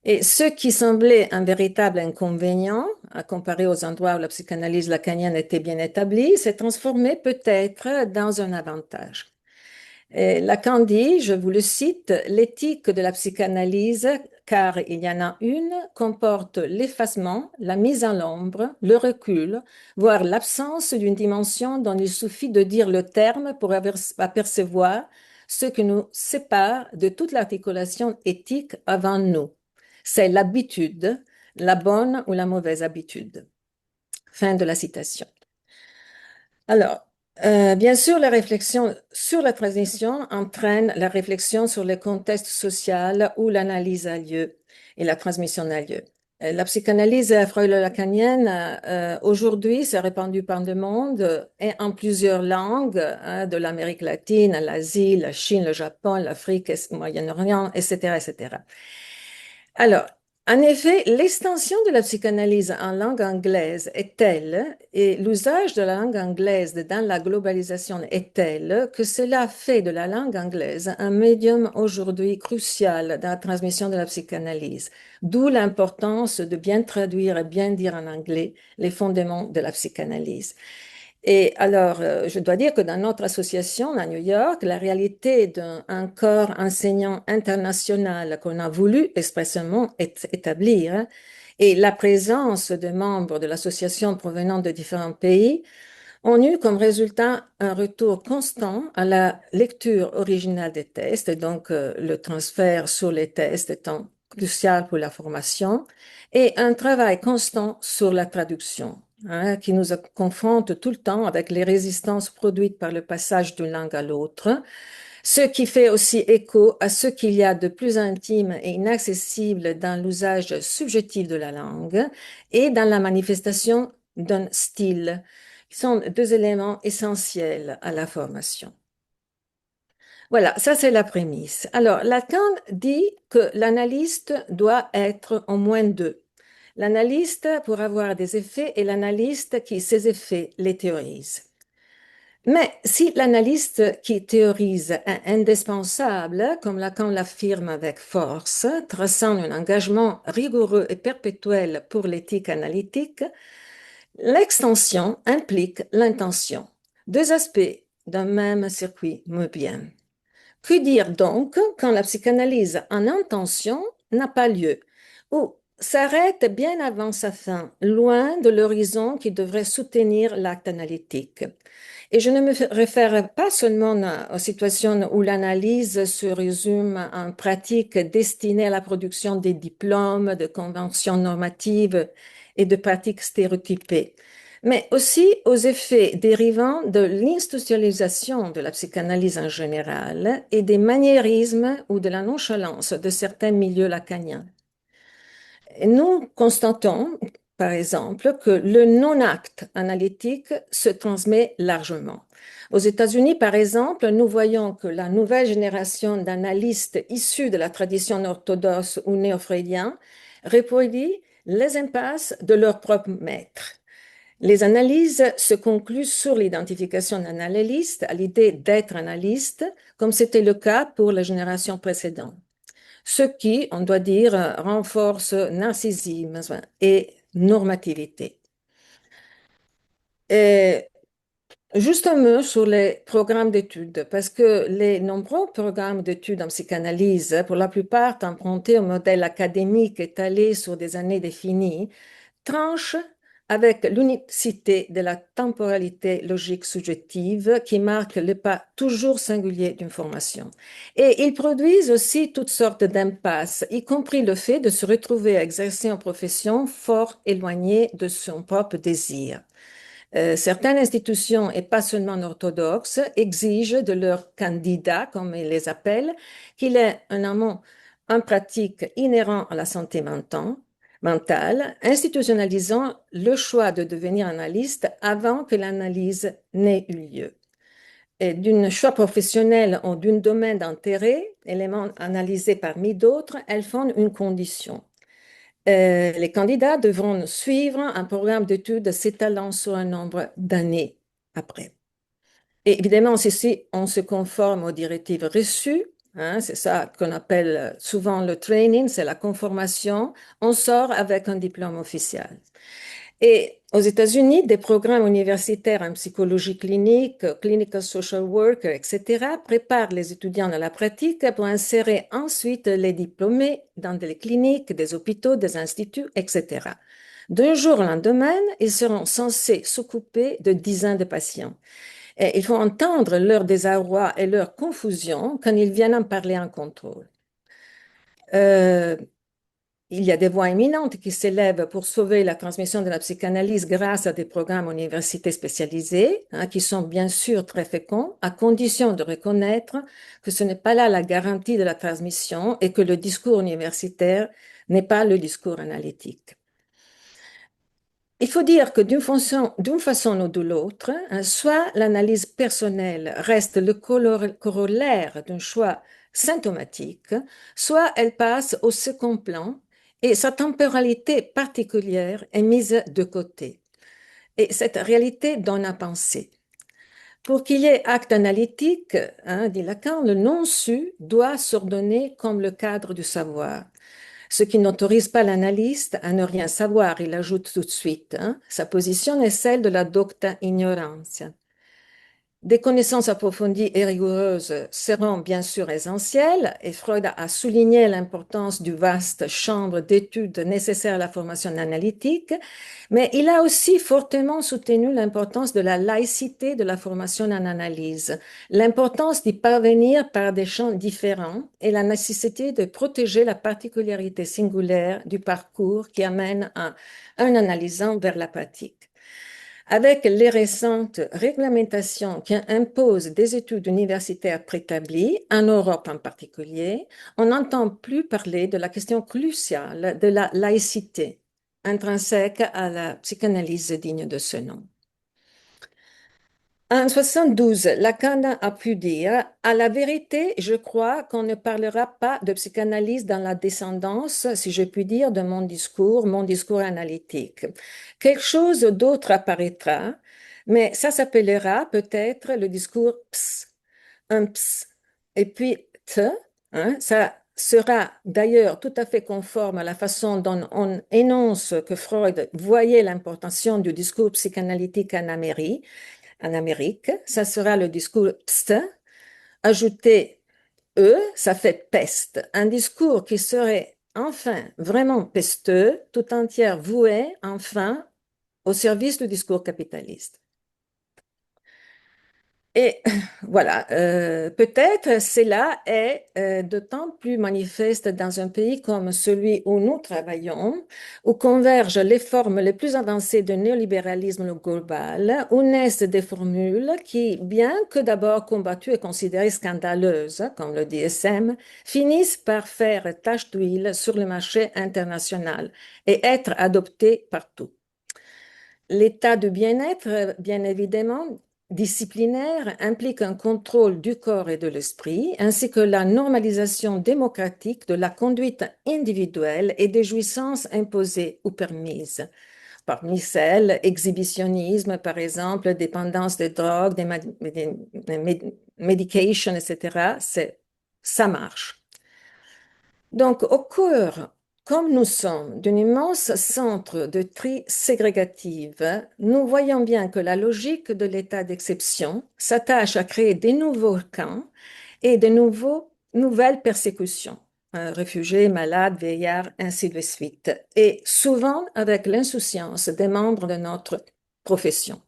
Et ce qui semblait un véritable inconvénient, à comparer aux endroits où la psychanalyse lacanienne était bien établie, s'est transformé peut-être dans un avantage. Et Lacan dit, je vous le cite, l'éthique de la psychanalyse, car il y en a une, comporte l'effacement, la mise en l'ombre, le recul, voire l'absence d'une dimension dont il suffit de dire le terme pour apercevoir ce qui nous sépare de toute l'articulation éthique avant nous. C'est l'habitude, la bonne ou la mauvaise habitude. Fin de la citation. Alors, bien sûr, la réflexion sur la transition entraîne la réflexion sur le contexte social où l'analyse a lieu et la transmission a lieu. La psychanalyse freudo-lacanienne, aujourd'hui, s'est répandue par le monde et en plusieurs langues, hein, de l'Amérique latine à l'Asie, la Chine, le Japon, l'Afrique, le Moyen-Orient, etc., etc. Alors, en effet, l'extension de la psychanalyse en langue anglaise est telle, et l'usage de la langue anglaise dans la globalisation est tel, que cela fait de la langue anglaise un médium aujourd'hui crucial dans la transmission de la psychanalyse, d'où l'importance de bien traduire et bien dire en anglais les fondements de la psychanalyse. Et alors, je dois dire que dans notre association à New York, la réalité d'un corps enseignant international qu'on a voulu expressément établir et la présence de membres de l'association provenant de différents pays ont eu comme résultat un retour constant à la lecture originale des tests, et donc le transfert sur les tests étant crucial pour la formation, et un travail constant sur la traduction, hein, qui nous confronte tout le temps avec les résistances produites par le passage d'une langue à l'autre, ce qui fait aussi écho à ce qu'il y a de plus intime et inaccessible dans l'usage subjectif de la langue et dans la manifestation d'un style, qui sont deux éléments essentiels à la formation. Voilà, ça c'est la prémisse. Alors, Lacan dit que l'analyste doit être au moins deux. L'analyste pour avoir des effets et l'analyste qui, ces effets, les théorise. Mais si l'analyste qui théorise est indispensable, comme Lacan l'affirme avec force, traçant un engagement rigoureux et perpétuel pour l'éthique analytique, l'extension implique l'intention, deux aspects d'un même circuit moebien. Que dire donc quand la psychanalyse en intention n'a pas lieu, ou s'arrête bien avant sa fin, loin de l'horizon qui devrait soutenir l'acte analytique? Et je ne me réfère pas seulement aux situations où l'analyse se résume en pratiques destinées à la production des diplômes, de conventions normatives et de pratiques stéréotypées, mais aussi aux effets dérivant de l'institutionnalisation de la psychanalyse en général et des maniérismes ou de la nonchalance de certains milieux lacaniens. Et nous constatons, par exemple, que le non-acte analytique se transmet largement. Aux États-Unis, par exemple, nous voyons que la nouvelle génération d'analystes issus de la tradition orthodoxe ou néo-freudien reproduit les impasses de leurs propres maîtres. Les analyses se concluent sur l'identification d'un analyste à l'idée d'être analyste, comme c'était le cas pour la génération précédente. Ce qui, on doit dire, renforce narcissisme et normativité. Et juste un mot sur les programmes d'études, parce que les nombreux programmes d'études en psychanalyse, pour la plupart empruntés au modèle académique étalé sur des années définies, tranchent avec l'unicité de la temporalité logique subjective qui marque le pas toujours singulier d'une formation. Et ils produisent aussi toutes sortes d'impasses, y compris le fait de se retrouver à exercer en profession fort éloignée de son propre désir. Certaines institutions, et pas seulement orthodoxes, exigent de leurs candidats, comme ils les appellent, qu'il ait un amont en pratique inhérent à la santé mentale, institutionnalisant le choix de devenir analyste avant que l'analyse n'ait eu lieu. Et d'un choix professionnel ou d'un domaine d'intérêt, élément analysé parmi d'autres, elles font une condition. Les candidats devront suivre un programme d'études s'étalant sur un nombre d'années après. Et évidemment, si on se conforme aux directives reçues, hein, c'est ça qu'on appelle souvent le training, c'est la conformation, on sort avec un diplôme officiel. Et aux États-Unis, des programmes universitaires en psychologie clinique, clinical social worker, etc., préparent les étudiants à la pratique pour insérer ensuite les diplômés dans des cliniques, des hôpitaux, des instituts, etc. D'un jour au lendemain, ils seront censés s'occuper de dizaines de patients. Et il faut entendre leur désarroi et leur confusion quand ils viennent en parler en contrôle. Il y a des voix éminentes qui s'élèvent pour sauver la transmission de la psychanalyse grâce à des programmes universités spécialisés, hein, qui sont bien sûr très féconds, à condition de reconnaître que ce n'est pas là la garantie de la transmission et que le discours universitaire n'est pas le discours analytique. Il faut dire que d'une façon ou de l'autre, hein, soit l'analyse personnelle reste le corollaire d'un choix symptomatique, soit elle passe au second plan et sa temporalité particulière est mise de côté. Et cette réalité donne à penser. Pour qu'il y ait acte analytique, hein, dit Lacan, le non-su doit s'ordonner comme le cadre du savoir. Ce qui n'autorise pas l'analyste à ne rien savoir, il ajoute tout de suite. Hein, sa position est celle de la docta ignorantia. Des connaissances approfondies et rigoureuses seront bien sûr essentielles, et Freud a souligné l'importance du vaste champ d'études nécessaire à la formation analytique, mais il a aussi fortement soutenu l'importance de la laïcité de la formation en analyse, l'importance d'y parvenir par des champs différents et la nécessité de protéger la particularité singulière du parcours qui amène un analysant vers la pratique. Avec les récentes réglementations qui imposent des études universitaires préétablies, en Europe en particulier, on n'entend plus parler de la question cruciale de la laïcité, intrinsèque à la psychanalyse digne de ce nom. En 72, Lacan a pu dire, à la vérité, je crois qu'on ne parlera pas de psychanalyse dans la descendance, si je puis dire, de mon discours analytique. Quelque chose d'autre apparaîtra, mais ça s'appellera peut-être le discours ps, un ps, et puis t, hein, ça sera d'ailleurs tout à fait conforme à la façon dont on énonce que Freud voyait l'importance du discours psychanalytique en Amérique, ça sera le discours pst, ajouter e, ça fait peste. Un discours qui serait enfin vraiment pesteux, tout entière voué enfin au service du discours capitaliste. Et voilà, peut-être cela est d'autant plus manifeste dans un pays comme celui où nous travaillons, où convergent les formes les plus avancées de néolibéralisme global, où naissent des formules qui, bien que d'abord combattues et considérées scandaleuses, comme le DSM, finissent par faire tache d'huile sur le marché international et être adoptées partout. L'état de bien-être, bien évidemment, disciplinaire implique un contrôle du corps et de l'esprit, ainsi que la normalisation démocratique de la conduite individuelle et des jouissances imposées ou permises. Parmi celles, exhibitionnisme, par exemple, dépendance des drogues, des médications, etc., ça marche. Donc, au cœur, comme nous sommes d'un immense centre de tri ségrégative, nous voyons bien que la logique de l'état d'exception s'attache à créer des nouveaux camps et de nouvelles persécutions, réfugiés, malades, vieillards, ainsi de suite, et souvent avec l'insouciance des membres de notre profession.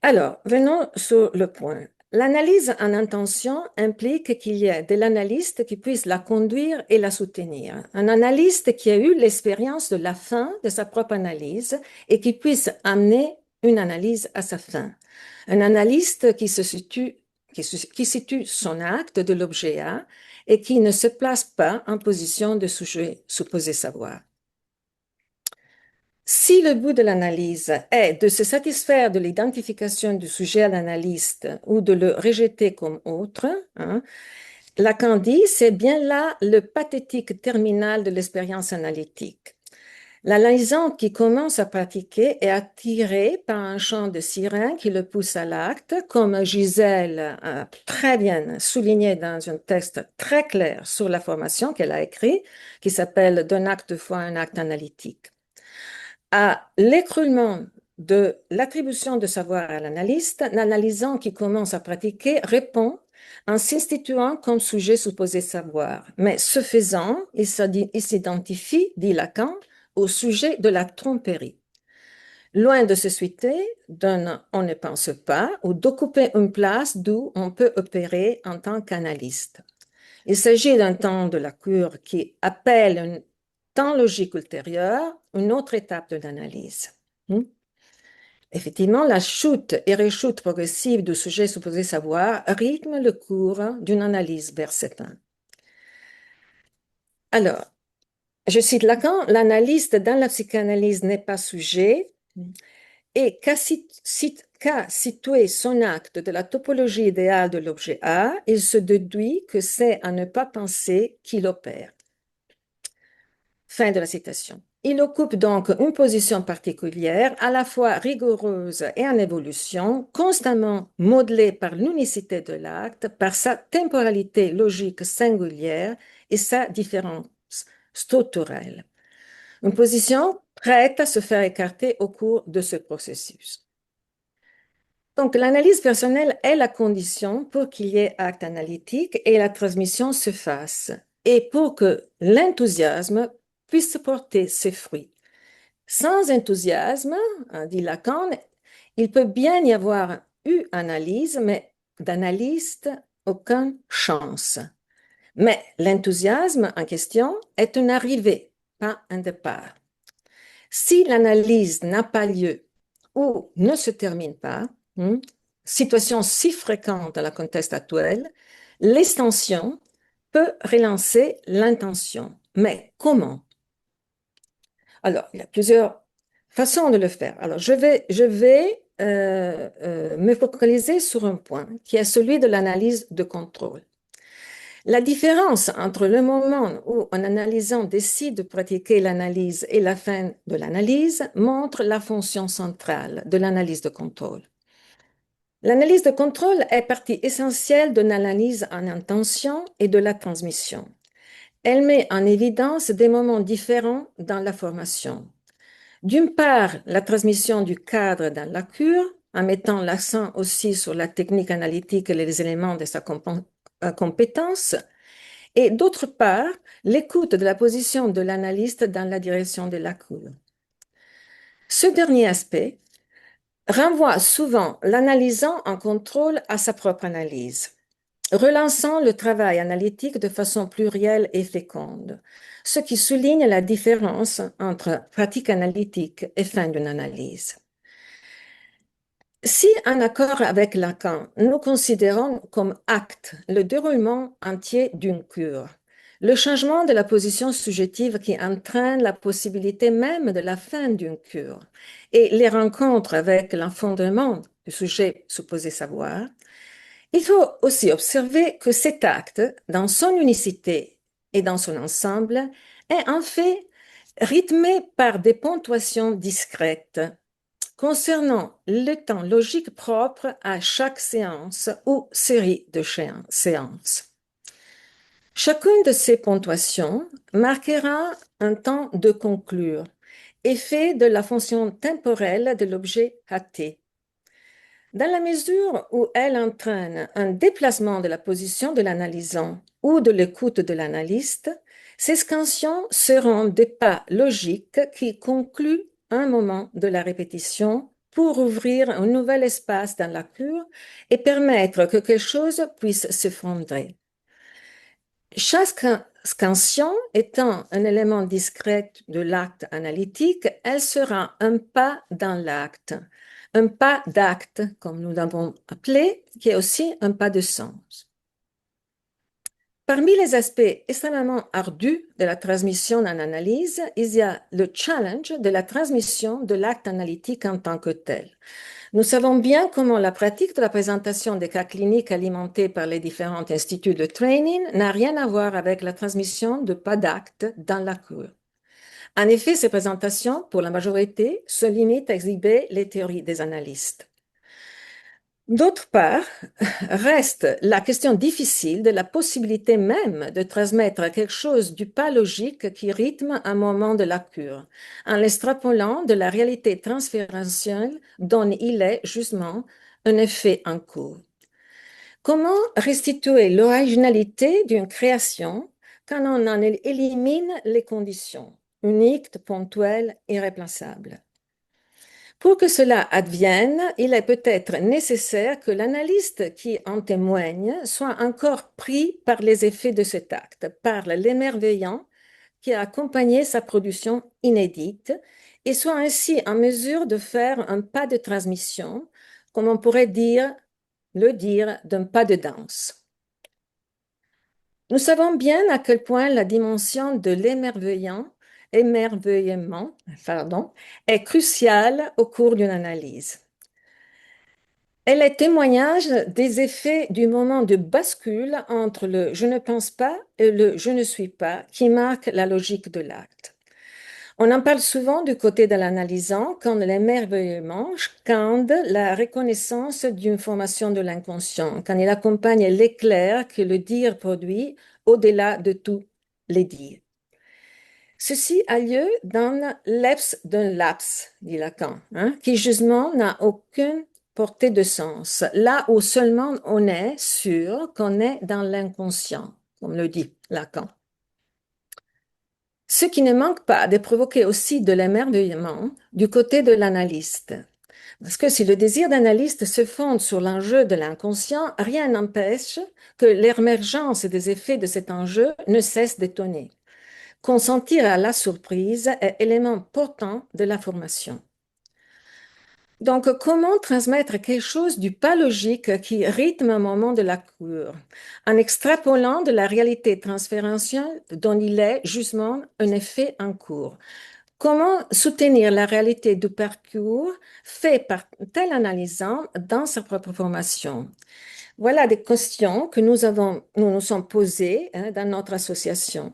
Alors, venons sur le point. L'analyse en intention implique qu'il y ait de l'analyste qui puisse la conduire et la soutenir. Un analyste qui a eu l'expérience de la fin de sa propre analyse et qui puisse amener une analyse à sa fin. Un analyste qui situe son acte de l'objet A et qui ne se place pas en position de sujet supposé savoir. Si le but de l'analyse est de se satisfaire de l'identification du sujet à l'analyste ou de le rejeter comme autre, Lacan dit, c'est bien là le pathétique terminal de l'expérience analytique. L'analysant qui commence à pratiquer est attiré par un chant de sirène qui le pousse à l'acte, comme Gisèle a très bien souligné dans un texte très clair sur la formation qu'elle a écrit, qui s'appelle D'un acte fois un acte analytique. À l'écroulement de l'attribution de savoir à l'analyste, l'analysant qui commence à pratiquer répond en s'instituant comme sujet supposé savoir. Mais ce faisant, il s'identifie, dit Lacan, au sujet de la tromperie. Loin de se suiter d'un on ne pense pas ou d'occuper une place d'où on peut opérer en tant qu'analyste. Il s'agit d'un temps de la cure qui appelle un temps logique ultérieur, une autre étape de l'analyse. Effectivement, la chute et rechute progressive du sujet supposé savoir rythme le cours d'une analyse vers cette fin. Alors, je cite Lacan, l'analyste dans la psychanalyse n'est pas sujet et qu'à situer son acte de la topologie idéale de l'objet A, il se déduit que c'est à ne pas penser qu'il opère. Fin de la citation. Il occupe donc une position particulière, à la fois rigoureuse et en évolution, constamment modelée par l'unicité de l'acte, par sa temporalité logique singulière et sa différence structurelle. Une position prête à se faire écarter au cours de ce processus. Donc, l'analyse personnelle est la condition pour qu'il y ait acte analytique et la transmission se fasse, et pour que l'enthousiasme puisse porter ses fruits. Sans enthousiasme, dit Lacan, il peut bien y avoir eu analyse, mais d'analyste, aucune chance. Mais l'enthousiasme en question est une arrivée, pas un départ. Si l'analyse n'a pas lieu ou ne se termine pas, situation si fréquente dans le contexte actuel, l'extension peut relancer l'intention. Mais comment? Alors, il y a plusieurs façons de le faire. Alors, je vais me focaliser sur un point qui est celui de l'analyse de contrôle. La différence entre le moment où, en analysant, décide de pratiquer l'analyse et la fin de l'analyse montre la fonction centrale de l'analyse de contrôle. L'analyse de contrôle est partie essentielle de l'analyse en intention et de la transmission. Elle met en évidence des moments différents dans la formation. D'une part, la transmission du cadre dans la cure, en mettant l'accent aussi sur la technique analytique et les éléments de sa compétence, et d'autre part, l'écoute de la position de l'analyste dans la direction de la cure. Ce dernier aspect renvoie souvent l'analysant en contrôle à sa propre analyse, relançant le travail analytique de façon plurielle et féconde, ce qui souligne la différence entre pratique analytique et fin d'une analyse. Si, en accord avec Lacan, nous considérons comme acte le déroulement entier d'une cure, le changement de la position subjective qui entraîne la possibilité même de la fin d'une cure et les rencontres avec l'enfondement du sujet supposé savoir, il faut aussi observer que cet acte, dans son unicité et dans son ensemble, est en fait rythmé par des ponctuations discrètes concernant le temps logique propre à chaque séance ou série de séances. Chacune de ces ponctuations marquera un temps de conclure, effet de la fonction temporelle de l'objet hâté. Dans la mesure où elle entraîne un déplacement de la position de l'analysant ou de l'écoute de l'analyste, ces scansions seront des pas logiques qui concluent un moment de la répétition pour ouvrir un nouvel espace dans la cure et permettre que quelque chose puisse s'effondrer. Chaque scansion étant un élément discret de l'acte analytique, elle sera un pas dans l'acte, un pas d'acte, comme nous l'avons appelé, qui est aussi un pas de sens. Parmi les aspects extrêmement ardus de la transmission en analyse, il y a le challenge de la transmission de l'acte analytique en tant que tel. Nous savons bien comment la pratique de la présentation des cas cliniques alimentés par les différents instituts de training n'a rien à voir avec la transmission de pas d'acte dans la cure. En effet, ces présentations, pour la majorité, se limitent à exhiber les théories des analystes. D'autre part, reste la question difficile de la possibilité même de transmettre quelque chose du pas logique qui rythme un moment de la cure, en l'extrapolant de la réalité transférentielle dont il est justement un effet en cours. Comment restituer l'originalité d'une création quand on en élimine les conditions, uniques, ponctuelles, irréplaçables? Pour que cela advienne, il est peut-être nécessaire que l'analyste qui en témoigne soit encore pris par les effets de cet acte, par l'émerveillant qui a accompagné sa production inédite et soit ainsi en mesure de faire un pas de transmission, comme on pourrait le dire d'un pas de danse. Nous savons bien à quel point la dimension de l'émerveillement est cruciale au cours d'une analyse. Elle est témoignage des effets du moment de bascule entre le je ne pense pas et le je ne suis pas qui marque la logique de l'acte. On en parle souvent du côté de l'analysant quand l'émerveillement scande la reconnaissance d'une formation de l'inconscient, quand il accompagne l'éclair que le dire produit au-delà de tous les dires. Ceci a lieu dans l'EPS d'un laps, dit Lacan, qui justement n'a aucune portée de sens, là où seulement on est sûr qu'on est dans l'inconscient, comme le dit Lacan. Ce qui ne manque pas de provoquer aussi de l'émerveillement du côté de l'analyste. Parce que si le désir d'analyste se fonde sur l'enjeu de l'inconscient, rien n'empêche que l'émergence des effets de cet enjeu ne cesse d'étonner. Consentir à la surprise est élément portant de la formation. Donc, comment transmettre quelque chose du pas logique qui rythme un moment de la cour, en extrapolant de la réalité transférentielle dont il est justement un effet en cours? Comment soutenir la réalité du parcours fait par tel analysant dans sa propre formation? Voilà des questions que nous sommes posées dans notre association.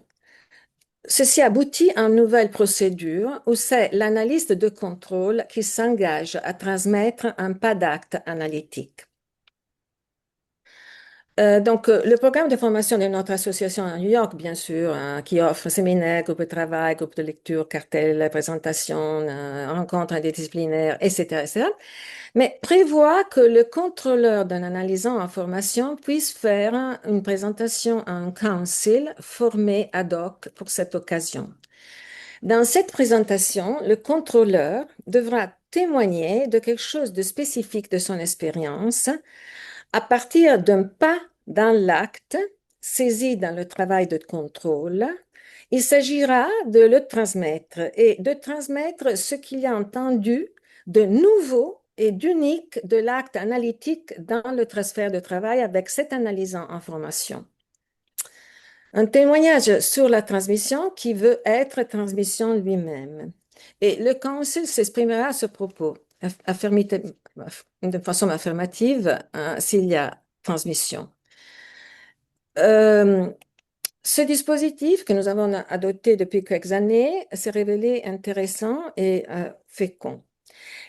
Ceci aboutit à une nouvelle procédure où c'est l'analyste de contrôle qui s'engage à transmettre un pas d'acte analytique. Le programme de formation de notre association à New York, bien sûr, qui offre séminaires, groupes de travail, groupes de lecture, cartels, présentations, rencontres interdisciplinaires, etc., etc., mais prévoit que le contrôleur d'un analysant en formation puisse faire une présentation à un council formé ad hoc pour cette occasion. Dans cette présentation, le contrôleur devra témoigner de quelque chose de spécifique de son expérience à partir d'un pas dans l'acte saisi dans le travail de contrôle. Il s'agira de le transmettre et de transmettre ce qu'il a entendu de nouveau et d'unique de l'acte analytique dans le transfert de travail avec cet analysant en formation. Un témoignage sur la transmission qui veut être transmission lui-même. Et le Conseil s'exprimera à ce propos de façon affirmative s'il y a transmission. Ce dispositif que nous avons adopté depuis quelques années s'est révélé intéressant et fécond.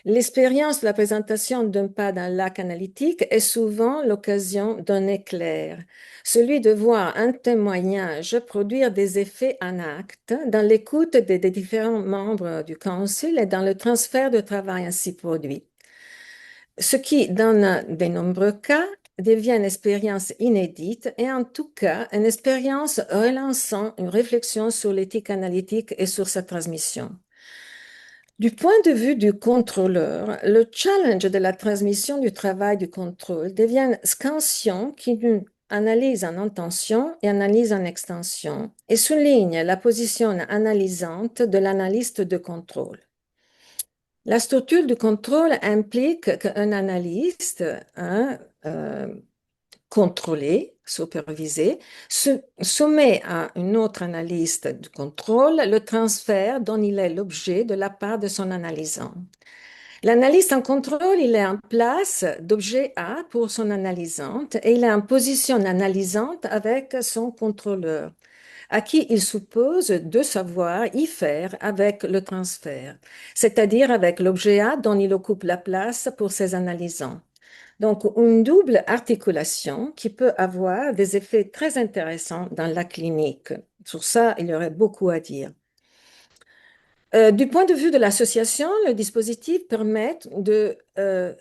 L'expérience de la présentation d'un pas dans l'acte analytique est souvent l'occasion d'un éclair, celui de voir un témoignage produire des effets en acte dans l'écoute des différents membres du Conseil et dans le transfert de travail ainsi produit. Ce qui, dans de nombreux cas, devient une expérience inédite et en tout cas une expérience relançant une réflexion sur l'éthique analytique et sur sa transmission. Du point de vue du contrôleur, le challenge de la transmission du travail du contrôle devient une scansion qui analyse en intention et analyse en extension et souligne la position analysante de l'analyste de contrôle. La structure du contrôle implique qu'un analyste contrôlé, supervisé, se soumet à une autre analyste de contrôle le transfert dont il est l'objet de la part de son analysant. L'analyste en contrôle, il est en place d'objet A pour son analysante et il est en position analysante avec son contrôleur, à qui il suppose de savoir y faire avec le transfert, c'est-à-dire avec l'objet A dont il occupe la place pour ses analysants. Donc, une double articulation qui peut avoir des effets très intéressants dans la clinique. Sur ça, il y aurait beaucoup à dire. Du point de vue de l'association, le dispositif permet de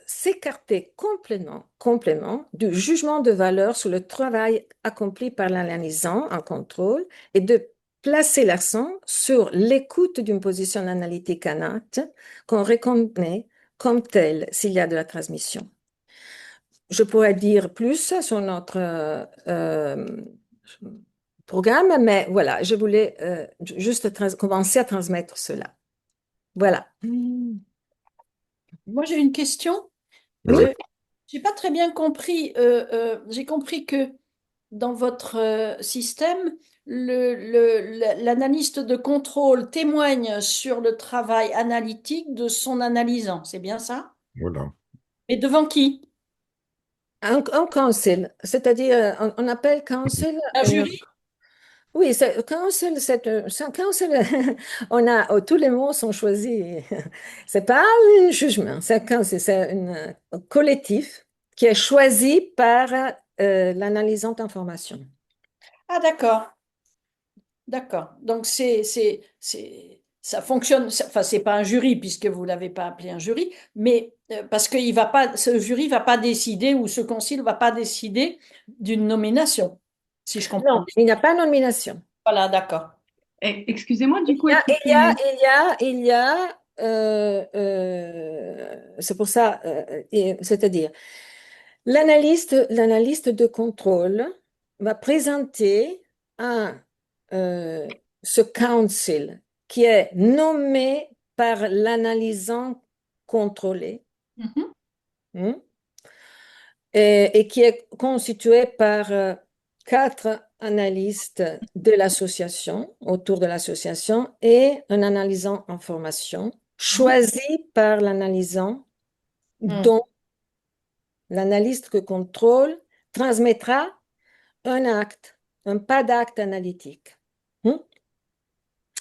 s'écarter complètement du jugement de valeur sur le travail accompli par l'analysant en contrôle et de placer l'accent sur l'écoute d'une position analytique en acte qu'on reconnaît comme telle s'il y a de la transmission. Je pourrais dire plus sur notre programme, mais voilà, je voulais juste commencer à transmettre cela. Voilà. Moi, j'ai une question. Oui, J'ai pas très bien compris. J'ai compris que dans votre système, l'analyste de contrôle témoigne sur le travail analytique de son analysant. C'est bien ça? voilà. Et devant qui? Un council, c'est-à-dire, on appelle council. Un jury? Oui, council, c'est un council. On a, tous les mots sont choisis. C'est pas un jugement, c'est un council, c'est un collectif qui est choisi par l'analysant d'information. Ah, d'accord. D'accord. Donc, ça fonctionne, enfin, c'est pas un jury puisque vous l'avez pas appelé un jury, mais parce que il va pas, ce jury va pas décider ou ce concile va pas décider d'une nomination, si je comprends Non, bien. il n'y a pas de nomination. Voilà, d'accord. Excusez-moi, du coup, Il y est-ce a, que il y a, il y a, il y a, c'est pour ça, c'est-à-dire, l'analyste de contrôle va présenter à ce council qui est nommé par l'analysant contrôlé, Mhm. hein, et qui est constitué par quatre analystes de l'association, autour de l'association, et un analysant en formation, Mhm. choisi par l'analysant, Mhm. dont l'analyste que contrôle transmettra un acte, un pas d'acte analytique. Hmm?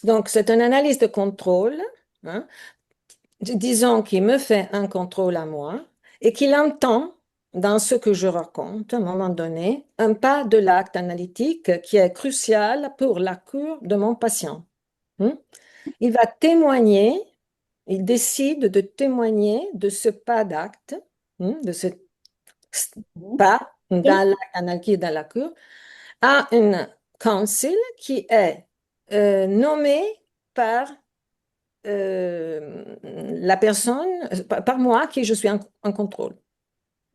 Donc, c'est un analyste de contrôle, hein, disons qu'il me fait un contrôle à moi et qu'il entend dans ce que je raconte, à un moment donné, un pas de l'acte analytique qui est crucial pour la cure de mon patient. Hmm? Il va témoigner, il décide de témoigner de ce pas d'acte, de ce pas dans l'acte analytique dans la cure, à un council qui est nommé par la personne, par moi qui je suis en contrôle.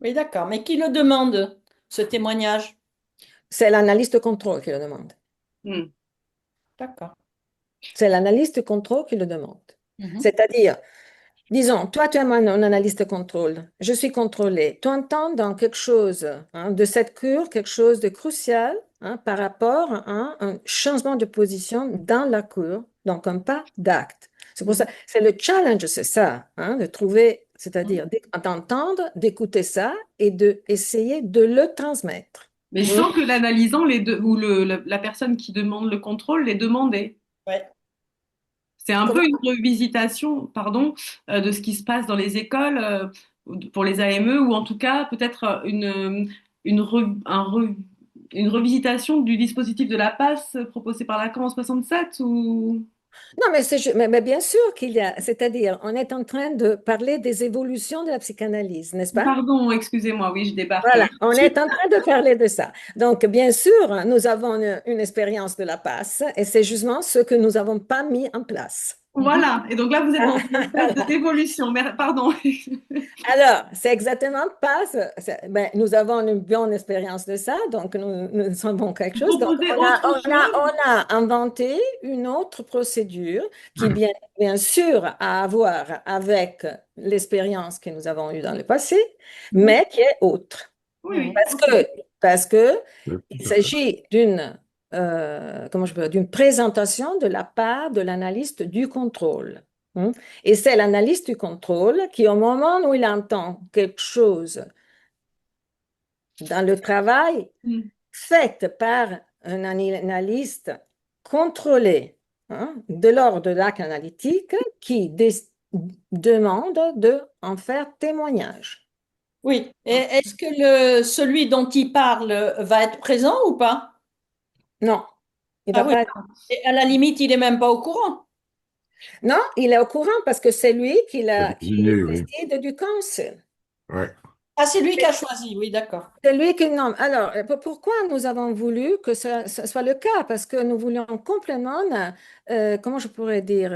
Oui, d'accord. Mais qui le demande, ce témoignage? C'est l'analyste de contrôle qui le demande. Hmm. D'accord. C'est l'analyste de contrôle qui le demande. Mhm. C'est-à-dire, disons, toi, tu es un analyste de contrôle, je suis contrôlé. Tu entends dans quelque chose de cette cure, quelque chose de crucial par rapport à un changement de position dans la cure, donc un pas d'acte. C'est pour ça, c'est le challenge, c'est ça, de trouver, c'est-à-dire d'entendre, d'écouter ça et d'essayer de le transmettre. Mais Hein? sans que l'analysant ou la personne qui demande le contrôle les demandé. Ouais. C'est un peu Comment? une revisitation, pardon, de ce qui se passe dans les écoles pour les AME, ou en tout cas peut-être une, re- un re- une revisitation du dispositif de la passe proposé par Lacan en 67 ou... Non, mais, mais bien sûr qu'il y a, c'est-à-dire, on est en train de parler des évolutions de la psychanalyse, n'est-ce pas? Pardon, excusez-moi, oui, je débarque. Voilà, on est en train de parler de ça. Donc, bien sûr, nous avons une expérience de la passe et c'est justement ce que nous n'avons pas mis en place. Mhm. Voilà, et donc là, vous êtes dans une espèce d'évolution. Pardon. Alors, c'est exactement pas ben, nous avons une bonne expérience de ça, donc nous savons quelque Vous chose. Donc, proposez autre chose? on a inventé une autre procédure qui, bien sûr, a à voir avec l'expérience que nous avons eue dans le passé, mais qui est autre. Oui, Mhm. oui, ok. Parce que Tout il à fait. s'agit comment je peux dire, d'une présentation de la part de l'analyste du contrôle. Hein. Et c'est l'analyste du contrôle qui, au moment où il entend quelque chose dans le travail Hmm. fait par un analyste contrôlé de l'ordre de l'acte analytique qui demande de en faire témoignage. Oui. Et est-ce que celui dont il parle va être présent ou pas? Non, il Ah va oui. pas. Et à la limite, il n'est même pas au courant. Non, il est au courant parce que c'est lui C'est qui désigné, oui. décide du council. Ouais. Ah, c'est lui qui a choisi. Oui, d'accord. C'est lui qui nomme. Alors, pourquoi nous avons voulu que ce soit le cas? Parce que nous voulions complètement, comment je pourrais dire,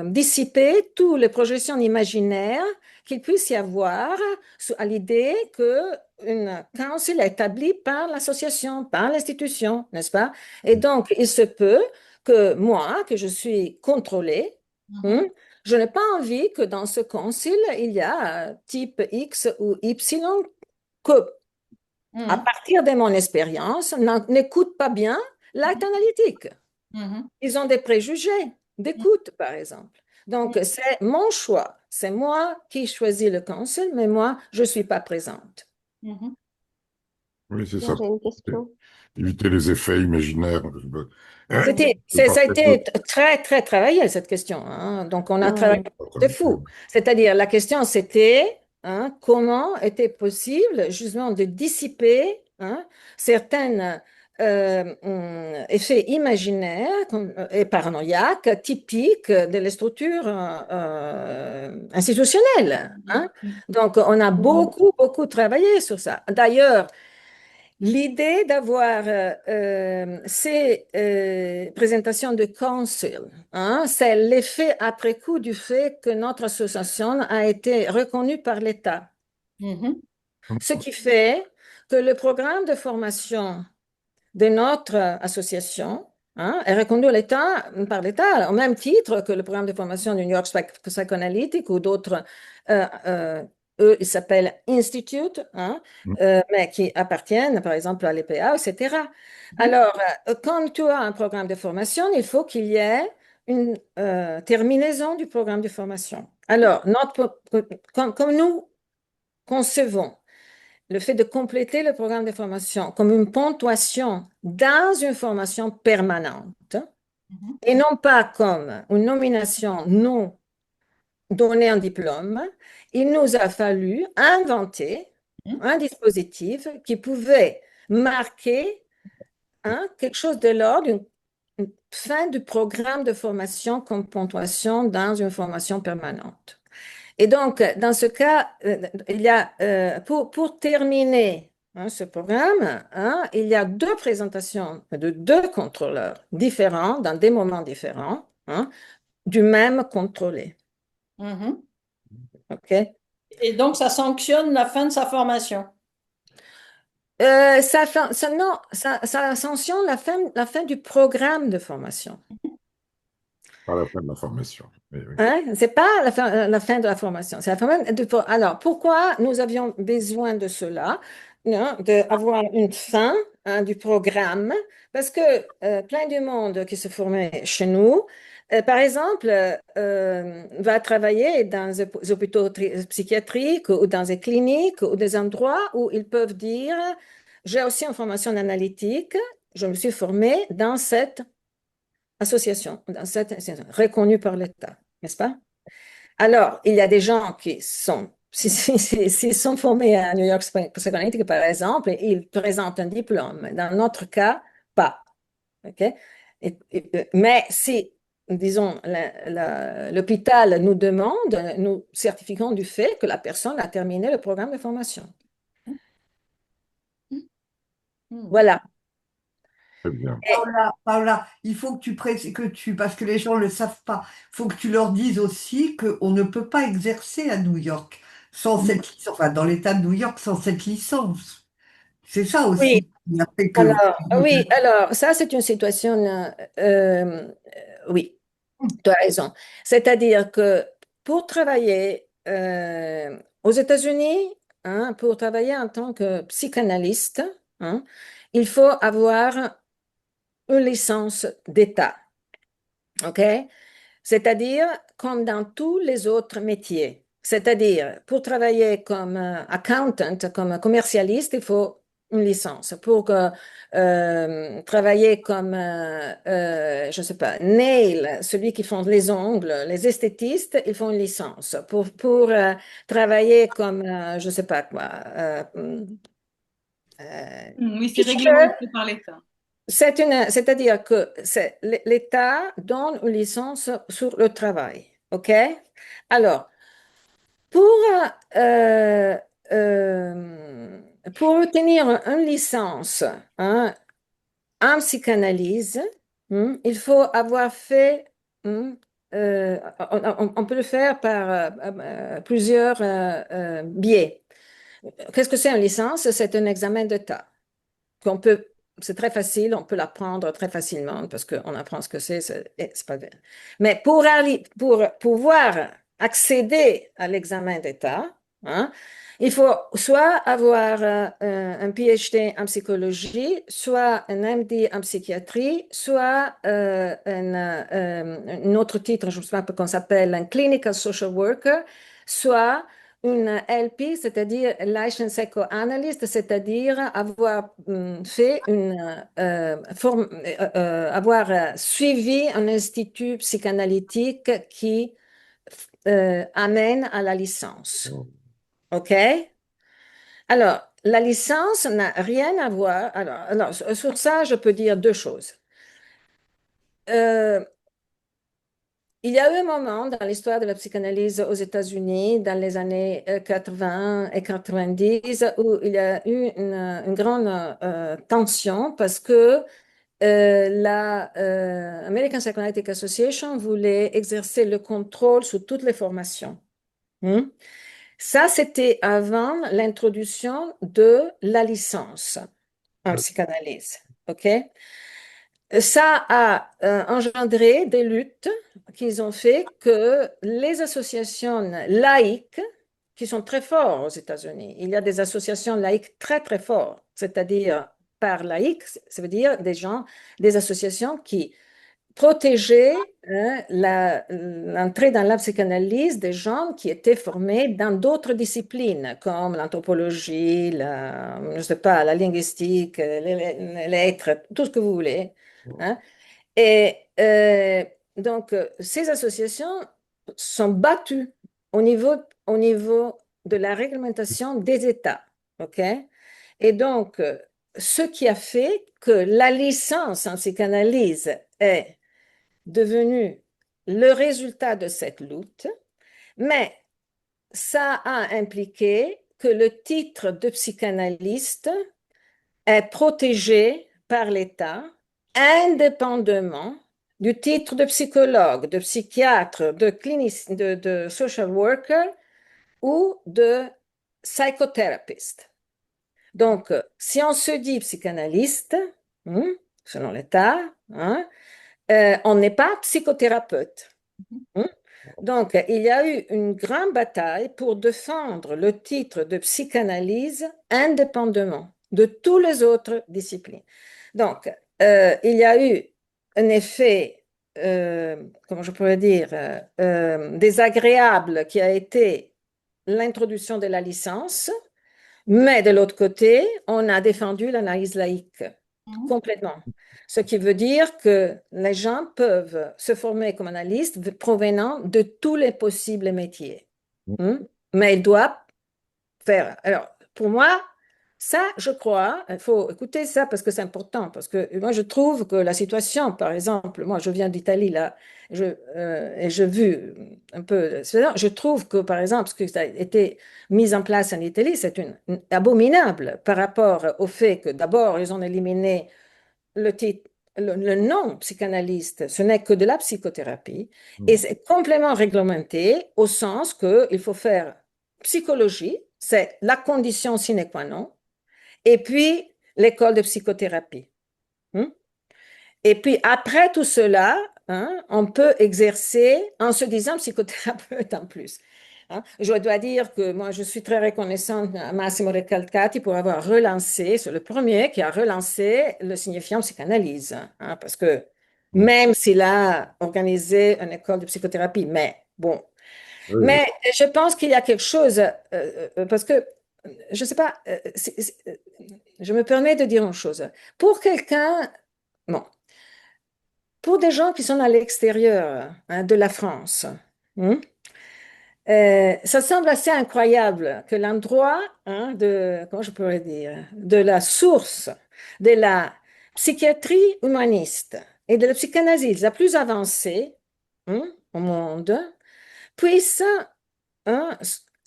dissiper toutes les projections imaginaires qu'il puisse y avoir à l'idée que une council est établie par l'association, par l'institution, n'est-ce pas? Et donc, il se peut que moi, que je suis contrôlée, Mhm. hein, je n'ai pas envie que dans ce concile, il y a type X ou Y que, à Mhm. partir de mon expérience, n'écoutent pas bien l'acte analytique. Mhm. Ils ont des préjugés d'écoute, par exemple. Donc, c'est mon choix. C'est moi qui choisis le conseil, mais moi, je ne suis pas présente. Mhm. Oui, c'est Moi, ça. j'ai une question. Éviter les effets imaginaires. Ça a été très, très travaillé, cette question. Hein. Donc, on a travaillé Ouais. de fou. C'est-à-dire, la question, c'était comment était possible, justement, de dissiper certaines effet imaginaire et paranoïaque typique des structures institutionnelles, hein. Donc, on a beaucoup travaillé sur ça. D'ailleurs, l'idée d'avoir ces présentations de council, hein, c'est l'effet après coup du fait que notre association a été reconnue par l'État. Mhm. Ce qui fait que le programme de formation de notre association, hein, est reconnu par l'État au même titre que le programme de formation du New York Psychoanalytic ou d'autres, eux, ils s'appellent Institute, hein, mais qui appartiennent par exemple à l'EPA, etc. Alors, quand tu as un programme de formation, il faut qu'il y ait une terminaison du programme de formation. Alors, comme nous concevons le fait de compléter le programme de formation comme une ponctuation dans une formation permanente Mhm. et non pas comme une nomination non donnée en diplôme, il nous a fallu inventer Mhm. un dispositif qui pouvait marquer, hein, quelque chose de l'ordre d'une fin du programme de formation comme ponctuation dans une formation permanente. Et donc, dans ce cas, il y a, pour terminer, hein, ce programme, hein, il y a deux présentations de deux contrôleurs différents, dans des moments différents, hein, du même contrôlé. Mhm. OK? Et donc, ça sanctionne la fin de sa formation. Non, ça sanctionne la fin du programme de formation. Par la fin de la formation. Oui, oui. Hein? C'est pas la fin de la formation. C'est la fin alors, pourquoi nous avions besoin de cela, hein, d'avoir une fin, hein, du programme? Parce que plein de monde qui se formait chez nous, par exemple, va travailler dans des hôpitaux psychiatriques ou dans des cliniques ou des endroits où ils peuvent dire, j'ai aussi une formation analytique, je me suis formé dans cette association, dans cette association reconnue par l'État, n'est-ce pas? Alors, il y a des gens qui sont, s'ils sont formés à New York Psychoanalytic, par exemple, ils présentent un diplôme. Dans notre cas, pas. OK? Mais si, disons, l'hôpital nous demande, nous certifions du fait que la personne a terminé le programme de formation. Mhm. Voilà. Très bien. Paola, Paola, il faut que parce que les gens ne le savent pas, il faut que tu leur dises aussi qu'on ne peut pas exercer à New York sans cette licence, enfin dans l'État de New York sans cette licence. C'est ça Oui, aussi qui a fait que. alors, ça, c'est une situation, oui, tu as raison. C'est-à-dire que pour travailler aux États-Unis, hein, pour travailler en tant que psychanalyste, hein, il faut avoir une licence d'État. OK? C'est-à-dire comme dans tous les autres métiers. C'est-à-dire, pour travailler comme accountant, comme commercialiste, il faut une licence. Pour travailler comme, je ne sais pas, nail, celui qui font les ongles, les esthétistes, ils font une licence. Pour travailler comme, je ne sais pas quoi, Oui, c'est teacher, réglementé par l'État. c'est-à-dire que l'État donne une licence sur le travail. OK? Alors, pour, euh, euh, pour obtenir une licence, hein, en psychanalyse, il faut avoir fait, on peut le faire par plusieurs biais. Qu'est-ce que c'est une licence? C'est un examen d'État qu'on peut, c'est très facile, on peut l'apprendre très facilement parce qu'on apprend ce que c'est pas vrai. Mais pour pouvoir accéder à l'examen d'État, hein, il faut soit avoir un PhD en psychologie, soit un MD en psychiatrie, soit un autre titre, je ne sais pas comment ça s'appelle, un clinical social worker, soit une LP, c'est-à-dire Licensed Psychoanalyst, c'est-à-dire avoir fait avoir suivi un institut psychanalytique qui amène à la licence. Oh. OK? Alors, la licence n'a rien à voir. Alors, sur ça, je peux dire deux choses. Euh, il y a eu un moment dans l'histoire de la psychanalyse aux États-Unis, dans les années 80 et 90, où il y a eu une grande tension parce que la American Psychoanalytic Association voulait exercer le contrôle sur toutes les formations. Hmm. Ça, c'était avant l'introduction de la licence en psychanalyse. OK? Ça a engendré des luttes qui ont fait que les associations laïques, qui sont très fortes aux États-Unis, il y a des associations laïques très, très fortes, c'est-à-dire par laïcs, ça veut dire des gens, des associations qui protégeaient l'entrée dans la psychanalyse des gens qui étaient formés dans d'autres disciplines, comme l'anthropologie, je sais pas, la linguistique, les lettres, tout ce que vous voulez. Hein. Et donc, ces associations sont battues au niveau, au niveau de la réglementation des États. OK? Et donc, ce qui a fait que la licence en psychanalyse est devenue le résultat de cette lutte, mais ça a impliqué que le titre de psychanalyste est protégé par l'État indépendamment du titre de psychologue, de psychiatre, de clinicien, de social worker ou de psychothérapeute. Donc, si on se dit psychanalyste, selon l'État, on n'est pas psychothérapeute. Hein. Donc, il y a eu une grande bataille pour défendre le titre de psychanalyse indépendamment de toutes les autres disciplines. Donc, il y a eu un effet, comment je pourrais dire, désagréable qui a été l'introduction de la licence, mais de l'autre côté, on a défendu l'analyse laïque complètement. Ce qui veut dire que les gens peuvent se former comme analystes provenant de tous les possibles métiers. Hmm. Mais ils doivent faire. Alors, pour moi, ça, je crois, il faut écouter ça parce que c'est important. Parce que moi, je trouve que la situation, par exemple, moi, je viens d'Italie, là, et j'ai vu un peu. Je trouve que, par exemple, ce qui a été mis en place en Italie, c'est abominable par rapport au fait que d'abord, ils ont éliminé le titre. Le nom psychanalyste, ce n'est que de la psychothérapie et c'est complètement réglementé au sens qu'il faut faire psychologie, c'est la condition sine qua non, et puis l'école de psychothérapie. Et puis après tout cela, on peut exercer en se disant psychothérapeute en plus. Je dois dire que moi, je suis très reconnaissante à Massimo Recalcati pour avoir relancé, c'est le premier qui a relancé le signifiant psychanalyse, parce que même s'il a organisé une école de psychothérapie, mais bon. Oui, oui. Mais je pense qu'il y a quelque chose, parce que, je ne sais pas, je me permets de dire une chose. Pour quelqu'un, bon, pour des gens qui sont à l'extérieur de la France, ça semble assez incroyable que l'endroit comment je pourrais dire, de la source de la psychiatrie humaniste et de la psychanalyse la plus avancée au monde puisse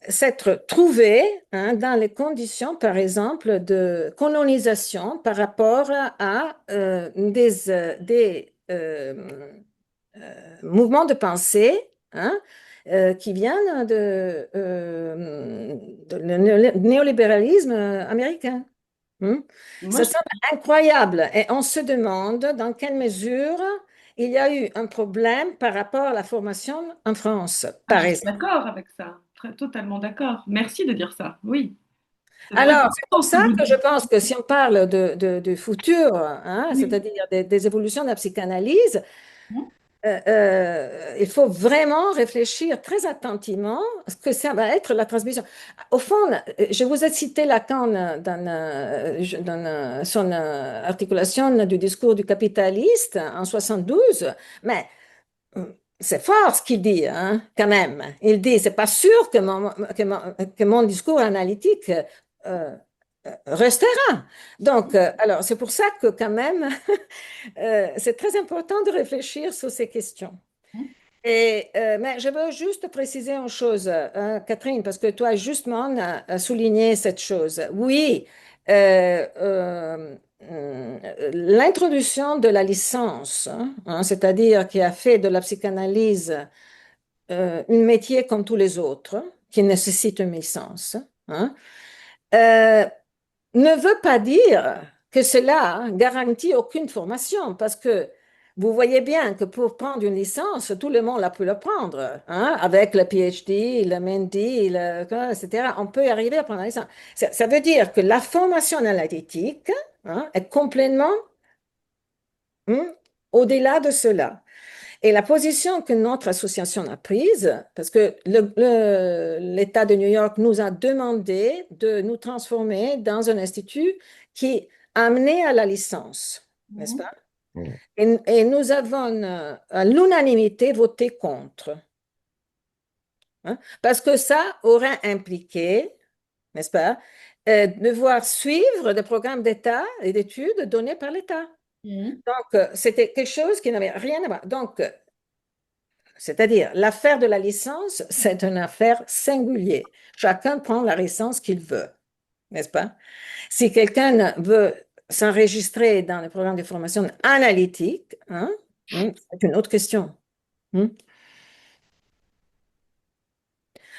s'être trouvé dans les conditions, par exemple, de colonisation par rapport à mouvements de pensée qui viennent de le néolibéralisme américain. Moi, Ça semble incroyable et on se demande dans quelle mesure il y a eu un problème par rapport à la formation en France, je par suis exemple. d'accord avec ça. Totalement d'accord. Merci de dire ça. Oui, c'est très Alors, c'est pour important ce que ça vous que je dites. pense que si on parle du futur, Oui. c'est-à-dire des évolutions de la psychanalyse, il faut vraiment réfléchir très attentivement à ce que ça va être la transmission. Au fond, je vous ai cité Lacan dans son articulation du discours du capitaliste en 72, mais c'est fort ce qu'il dit, quand même. Il dit, c'est pas sûr que mon discours analytique restera. Donc, alors, c'est pour ça que quand même, c'est très important de réfléchir sur ces questions. Mais je veux juste préciser une chose, Catherine, parce que toi, justement, as souligné cette chose. Oui, l'introduction de la licence, c'est-à-dire qui a fait de la psychanalyse un métier comme tous les autres, qui nécessite une licence, hein, euh, ne veut pas dire que cela garantit aucune formation, parce que vous voyez bien que pour prendre une licence, tout le monde a pu le prendre, hein, avec le PhD, le MD, etc. On peut y arriver à prendre la licence. Ça veut dire que la formation analytique, hein, est complètement, hein, au-delà de cela. Et la position que notre association a prise, parce que l'État de New York nous a demandé de nous transformer dans un institut qui a amené à la licence, n'est-ce pas? Mhm. Et nous avons à l'unanimité voté contre, hein, parce que ça aurait impliqué, n'est-ce pas, devoir suivre des programmes d'État et d'études donnés par l'État. Mhm. Donc, c'était quelque chose qui n'avait rien à voir. Donc, c'est-à-dire, l'affaire de la licence, c'est une affaire singulière. Chacun prend la licence qu'il veut, n'est-ce pas? Si quelqu'un veut s'enregistrer dans le programme de formation analytique, hein, c'est une autre question. Hein.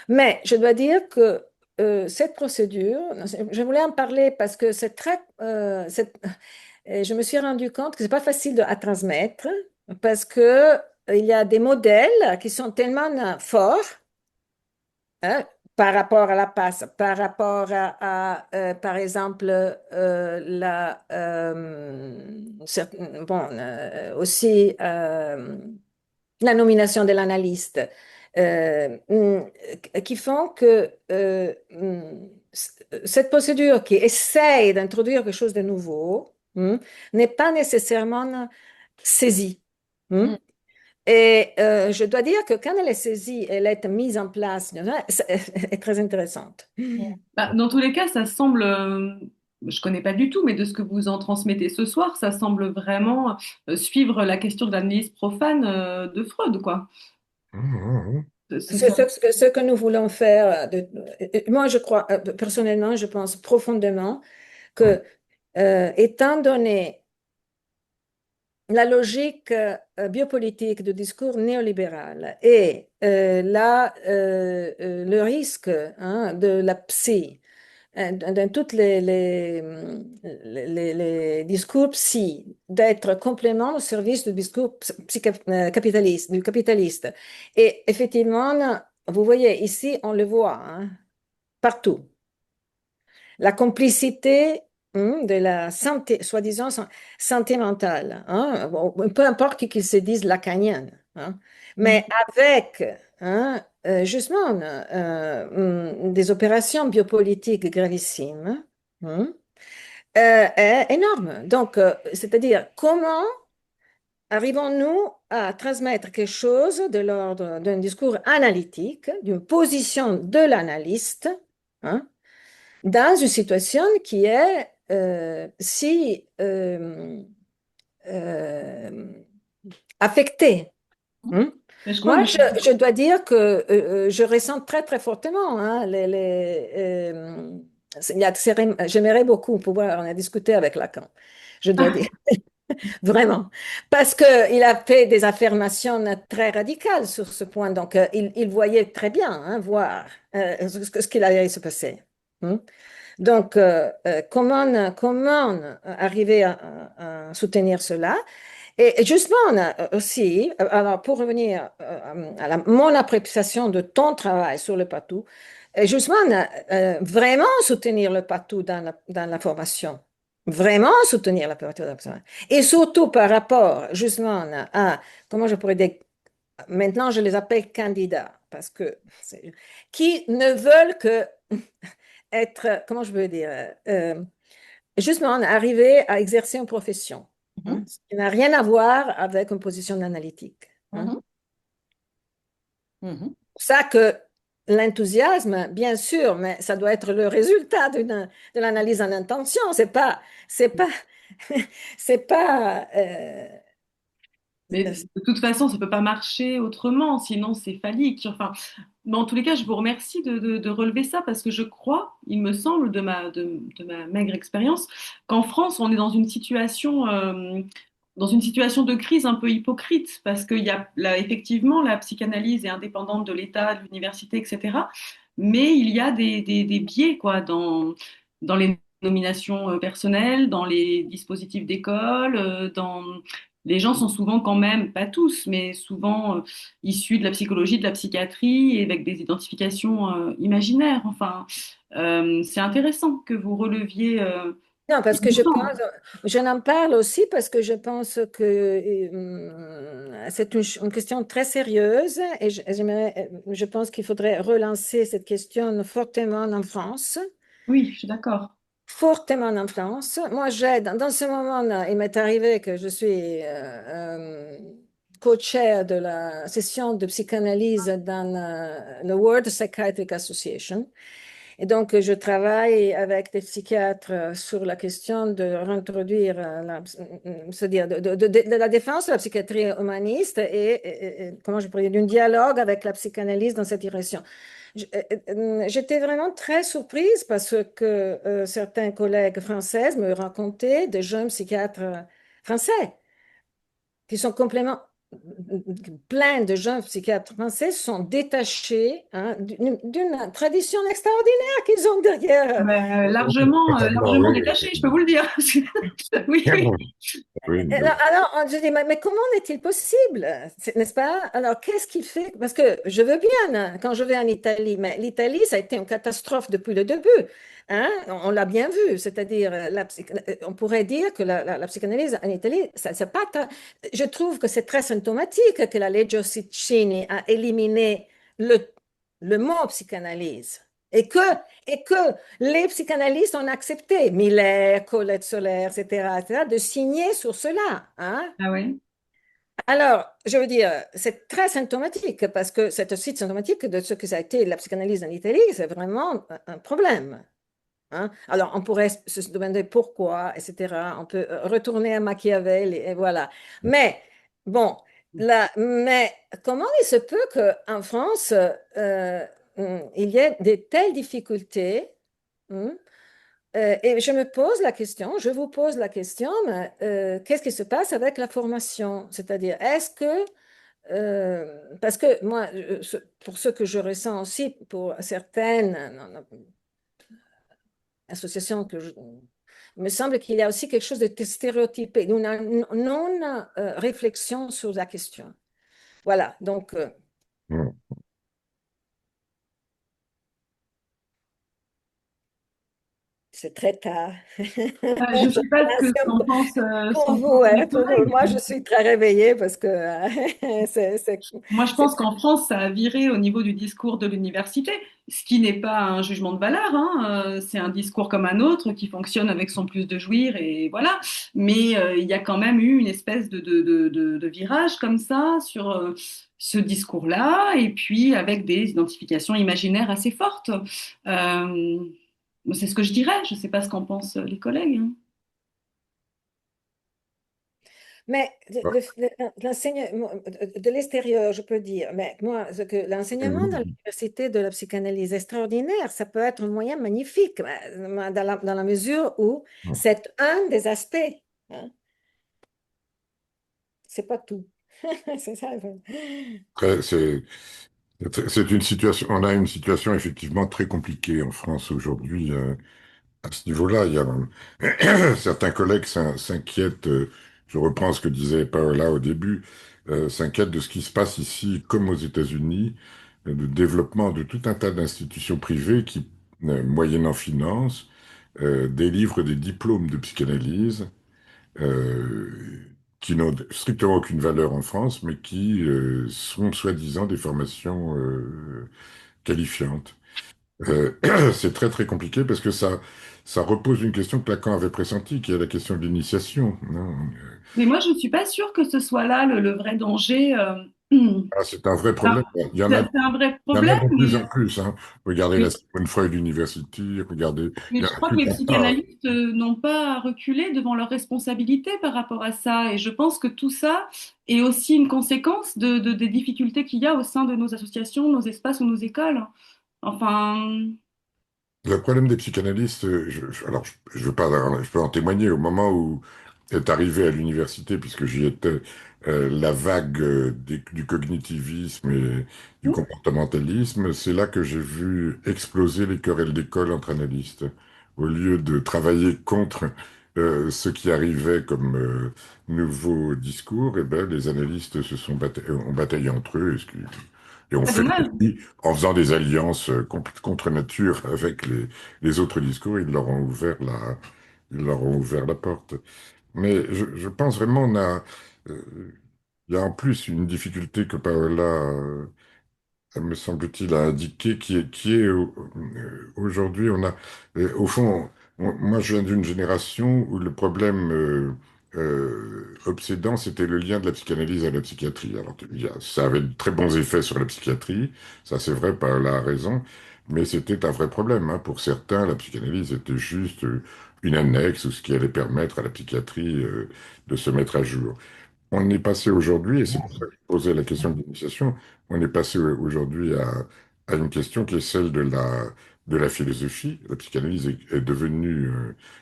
Mais je dois dire que cette procédure, je voulais en parler parce que c'est très, je me suis rendu compte que c'est pas facile à transmettre parce que il y a des modèles qui sont tellement forts, hein, par rapport à la passe, par rapport par exemple, bon, aussi la nomination de l'analyste, qui font que cette procédure qui essaye d'introduire quelque chose de nouveau, n'est pas nécessairement saisie. Hmm. Mhm. Et je dois dire que quand elle est saisie, elle est mise en place, est très intéressante. Bah, dans tous les cas, ça semble, je connais pas du tout, mais de ce que vous en transmettez ce soir, ça semble vraiment suivre la question de l'analyse profane de Freud, quoi. Mhm. C'est ce que nous voulons faire. Moi, je crois, personnellement, je pense profondément que, étant donné la logique biopolitique du discours néolibéral et le risque, hein, de la psy, dans tous les discours psy, d'être complètement au service du discours capitaliste, du capitaliste. Et effectivement, vous voyez, ici, on le voit, hein, partout. La complicité, de la santé, soi-disant santé mentale, hein, bon, peu importe qu'ils se disent lacanienne, hein, mais avec, hein, justement, des opérations biopolitiques gravissimes, hein, est énorme. Donc, c'est-à-dire, comment arrivons-nous à transmettre quelque chose de l'ordre d'un discours analytique, d'une position de l'analyste, hein, dans une situation qui est si euh, affectée. Hein. Mais je crois Moi, que je dois dire que je ressens très, très fortement, hein, j'aimerais beaucoup pouvoir en discuter avec Lacan, je dois dire, vraiment, parce qu'il a fait des affirmations très radicales sur ce point, donc il voyait très bien, hein, voir ce qu'il allait se passer. Hein. Donc, comment arriver à soutenir cela? Et justement, aussi, alors pour revenir à mon appréciation de ton travail sur le patou, justement, vraiment soutenir le patou dans la formation. Vraiment soutenir la patou dans la formation. Et surtout par rapport, justement, à, comment je pourrais dire, maintenant je les appelle candidats, parce que, qui ne veulent que être, comment je veux dire, justement, arriver à exercer une profession, hein, Mhm. ce qui n'a rien à voir avec une position analytique. Hein. Mhm. Mhm. C'est pour ça que l'enthousiasme, bien sûr, mais ça doit être le résultat de l'analyse en intention. C'est pas, c'est pas, Mais de toute façon, ça peut pas marcher autrement, sinon c'est phallique. Enfin, mais en tous les cas, je vous remercie de relever ça parce que je crois, il me semble, de ma maigre expérience, qu'en France, on est dans une situation de crise un peu hypocrite parce qu'il y a là, effectivement, la psychanalyse est indépendante de l'État, de l'université, etc. Mais il y a des biais, quoi, dans les nominations personnelles, dans les dispositifs d'école, les gens sont souvent quand même, pas tous, mais souvent issus de la psychologie, de la psychiatrie et avec des identifications imaginaires. Enfin, c'est intéressant que vous releviez. non, parce Il que me je semble. pense, je n'en parle aussi parce que je pense que c'est une question très sérieuse et je pense qu'il faudrait relancer cette question fortement en France. Oui, je suis d'accord. Fortement en France. Moi, dans ce moment-là, il m'est arrivé que je suis co-chair de la session de psychanalyse dans le World Psychiatric Association. Et donc, je travaille avec des psychiatres sur la question de réintroduire, c'est-à-dire de la défense de la psychiatrie humaniste et comment je pourrais dire, d'un dialogue avec la psychanalyse dans cette direction. J'étais vraiment très surprise parce que certains collègues français me racontaient des jeunes psychiatres français qui sont complètement plein de jeunes psychiatres français sont détachés hein, d'une tradition extraordinaire qu'ils ont derrière. Totalement, Largement oui. détaché, je peux vous le dire. Oui, oui. Oui, Alors, je dis, mais comment est-il possible, n'est-ce pas? Alors, qu'est-ce qu'il fait? Parce que je veux bien hein, quand je vais en Italie, mais l'Italie, ça a été une catastrophe depuis le début. Hein? On l'a bien vu, c'est-à-dire, on pourrait dire que la psychanalyse en Italie, ça, c'est pas je trouve que c'est très symptomatique que la Legge Orsicini a éliminé le, le mot psychanalyse. Et que les psychanalystes ont accepté, Miller, Colette Solaire, etc., de signer sur cela. Hein. Ah ouais. Alors, je veux dire, c'est très symptomatique parce que c'est aussi symptomatique de ce que ça a été la psychanalyse en Italie, c'est vraiment un problème. Hein. Alors, on pourrait se demander pourquoi, etc. On peut retourner à Machiavel et voilà. Mais, bon, mais comment il se peut qu'en France, il y ait de telles difficultés hein, et je me pose la question, je vous pose la question, mais, qu'est-ce qui se passe avec la formation? C'est-à-dire, est-ce que, parce que moi, pour ce que je ressens aussi, pour certaines associations il me semble qu'il y a aussi quelque chose de stéréotypé, une non-réflexion sur la question. Voilà, donc c'est très tard. Je ne sais pas ce Pour qu'en vous, pensent hein, mes pour vous. Moi, je collègues. suis très réveillée parce que Moi, je c'est pense qu'en France, ça a viré au niveau du discours de l'université, ce qui n'est pas un jugement de valeur, hein. C'est un discours comme un autre qui fonctionne avec son plus de jouir et voilà. Mais il y a quand même eu une espèce de virage comme ça sur ce discours-là, et puis avec des identifications imaginaires assez fortes. Euh, c'est ce que je dirais. Je ne sais pas ce qu'en pensent les collègues, hein. Mais l'enseignement de l'extérieur, je peux dire, mais moi, l'enseignement dans l'université de la psychanalyse extraordinaire, ça peut être un moyen magnifique, dans la mesure où c'est un des aspects. Hein. C'est pas tout. C'est ça. C'est c'est une situation, on a une situation effectivement très compliquée en France aujourd'hui. À ce niveau-là, il y a certains collègues s'inquiètent, je reprends ce que disait Paola au début, s'inquiètent de ce qui se passe ici, comme aux États-Unis, de développement de tout un tas d'institutions privées qui, moyennant finance, délivrent des diplômes de psychanalyse euh, qui n'ont strictement aucune valeur en France, mais qui sont soi-disant des formations qualifiantes. C'est très très compliqué parce que ça repose une question que Lacan avait pressentie, qui est la question de l'initiation. Hein. Mais moi, je ne suis pas sûre que ce soit là le vrai danger. Ah, c'est un vrai Alors, problème. c'est un vrai Il y en a problème, de plus mais, en plus, hein. Regardez la mais Sigmund Freud University, regardez, il Mais y je a crois que tout les un tas. psychanalystes n'ont pas reculé devant leurs responsabilités par rapport à ça. Et je pense que tout ça est aussi une conséquence des difficultés qu'il y a au sein de nos associations, nos espaces ou nos écoles. Enfin, Le problème des psychanalystes, alors je veux pas, je peux en témoigner au moment où est arrivé à l'université, puisque j'y étais, la vague du cognitivisme et du comportementalisme, c'est là que j'ai vu exploser les querelles d'école entre analystes. Au lieu de travailler contre ce qui arrivait comme nouveaux discours, eh ben, les analystes ont bataillé entre eux, et on c'est fait dommage. aussi, en faisant des alliances contre nature avec les autres discours, ils leur ont ouvert la porte. Mais je pense vraiment euh, il y a en plus une difficulté que Paola me semble-t-il, a indiqué, aujourd'hui, au fond, moi je viens d'une génération où le problème obsédant, c'était le lien de la psychanalyse à la psychiatrie. Alors, ça avait de très bons effets sur la psychiatrie, ça c'est vrai, Paola a raison, mais c'était un vrai problème, hein. Pour certains, la psychanalyse était juste une annexe ou ce qui allait permettre à la psychiatrie de se mettre à jour. On est passé aujourd'hui, et c'est pour ça que je posais la question de l'initiation, on est passé aujourd'hui à une question qui est celle de la philosophie. La psychanalyse est devenue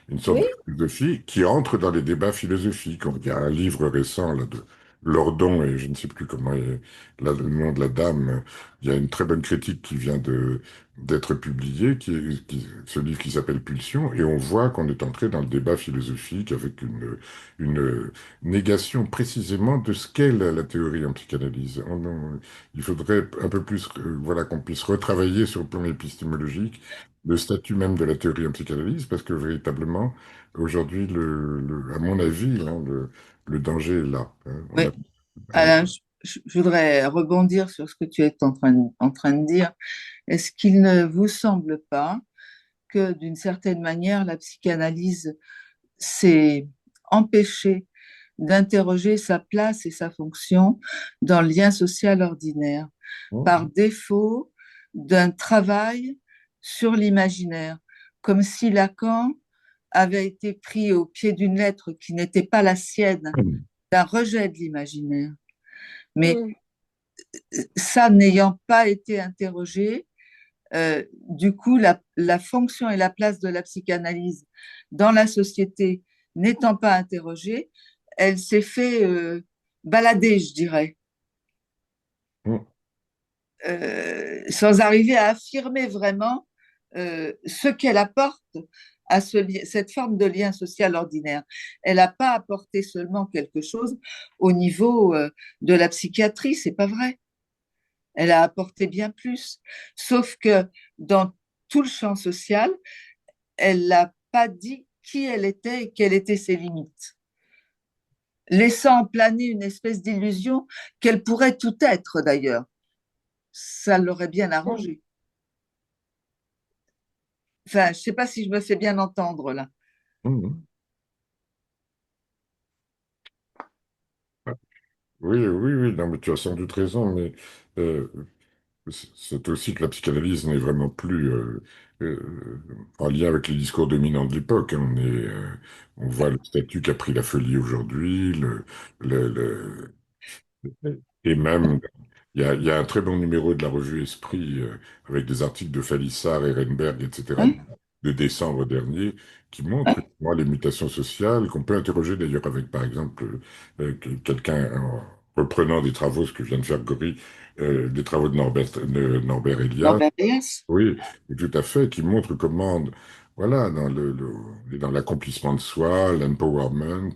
une sorte de Oui, philosophie qui entre dans les débats philosophiques. Il y a un livre récent là, de Lordon, et je ne sais plus comment est le nom de la dame. Il y a une très bonne critique qui vient d'être publiée, ce livre qui s'appelle Pulsion, et on voit qu'on est entré dans le débat philosophique avec une négation précisément de ce qu'est la théorie en psychanalyse. Il faudrait un peu plus, voilà, qu'on puisse retravailler sur le plan épistémologique le statut même de la théorie en psychanalyse, parce que véritablement, aujourd'hui, à mon avis, hein, le danger est là, hein. Oui, Alain, je voudrais rebondir sur ce que tu es en train de dire. Est-ce qu'il ne vous semble pas que, d'une certaine manière, la psychanalyse s'est empêchée d'interroger sa place et sa fonction dans le lien social ordinaire, par défaut d'un travail sur l'imaginaire, comme si Lacan avait été pris au pied d'une lettre qui n'était pas la sienne, d'un rejet de l'imaginaire. Mais mm, ça n'ayant pas été interrogé, du coup, la fonction et la place de la psychanalyse dans la société n'étant pas interrogée, elle s'est fait balader, je dirais, sans arriver à affirmer vraiment ce qu'elle apporte à cette forme de lien social ordinaire. Elle n'a pas apporté seulement quelque chose au niveau de la psychiatrie, c'est pas vrai. Elle a apporté bien plus. Sauf que dans tout le champ social, elle n'a pas dit qui elle était et quelles étaient ses limites, laissant planer une espèce d'illusion qu'elle pourrait tout être d'ailleurs. Ça l'aurait bien mm. arrangé. Enfin, je ne sais pas si je me fais bien entendre là. Mhm. Oui, oui, oui, non, mais tu as sans doute raison, mais euh, c'est aussi que la psychanalyse n'est vraiment plus en lien avec les discours dominants de l'époque, hein. On voit le statut qu'a pris la folie aujourd'hui, le, le- et même, il y a un très bon numéro de la revue Esprit avec des articles de Falissard, Ehrenberg, etc., Hein. de décembre dernier, qui montrent moi, les mutations sociales, qu'on peut interroger d'ailleurs avec, par exemple, quelqu'un en reprenant des travaux, ce que vient de faire Gori, des travaux de Norbert Elias, Norbert Elias. oui, et tout à fait, qui montre comment, voilà, dans l'accomplissement de soi, l'empowerment,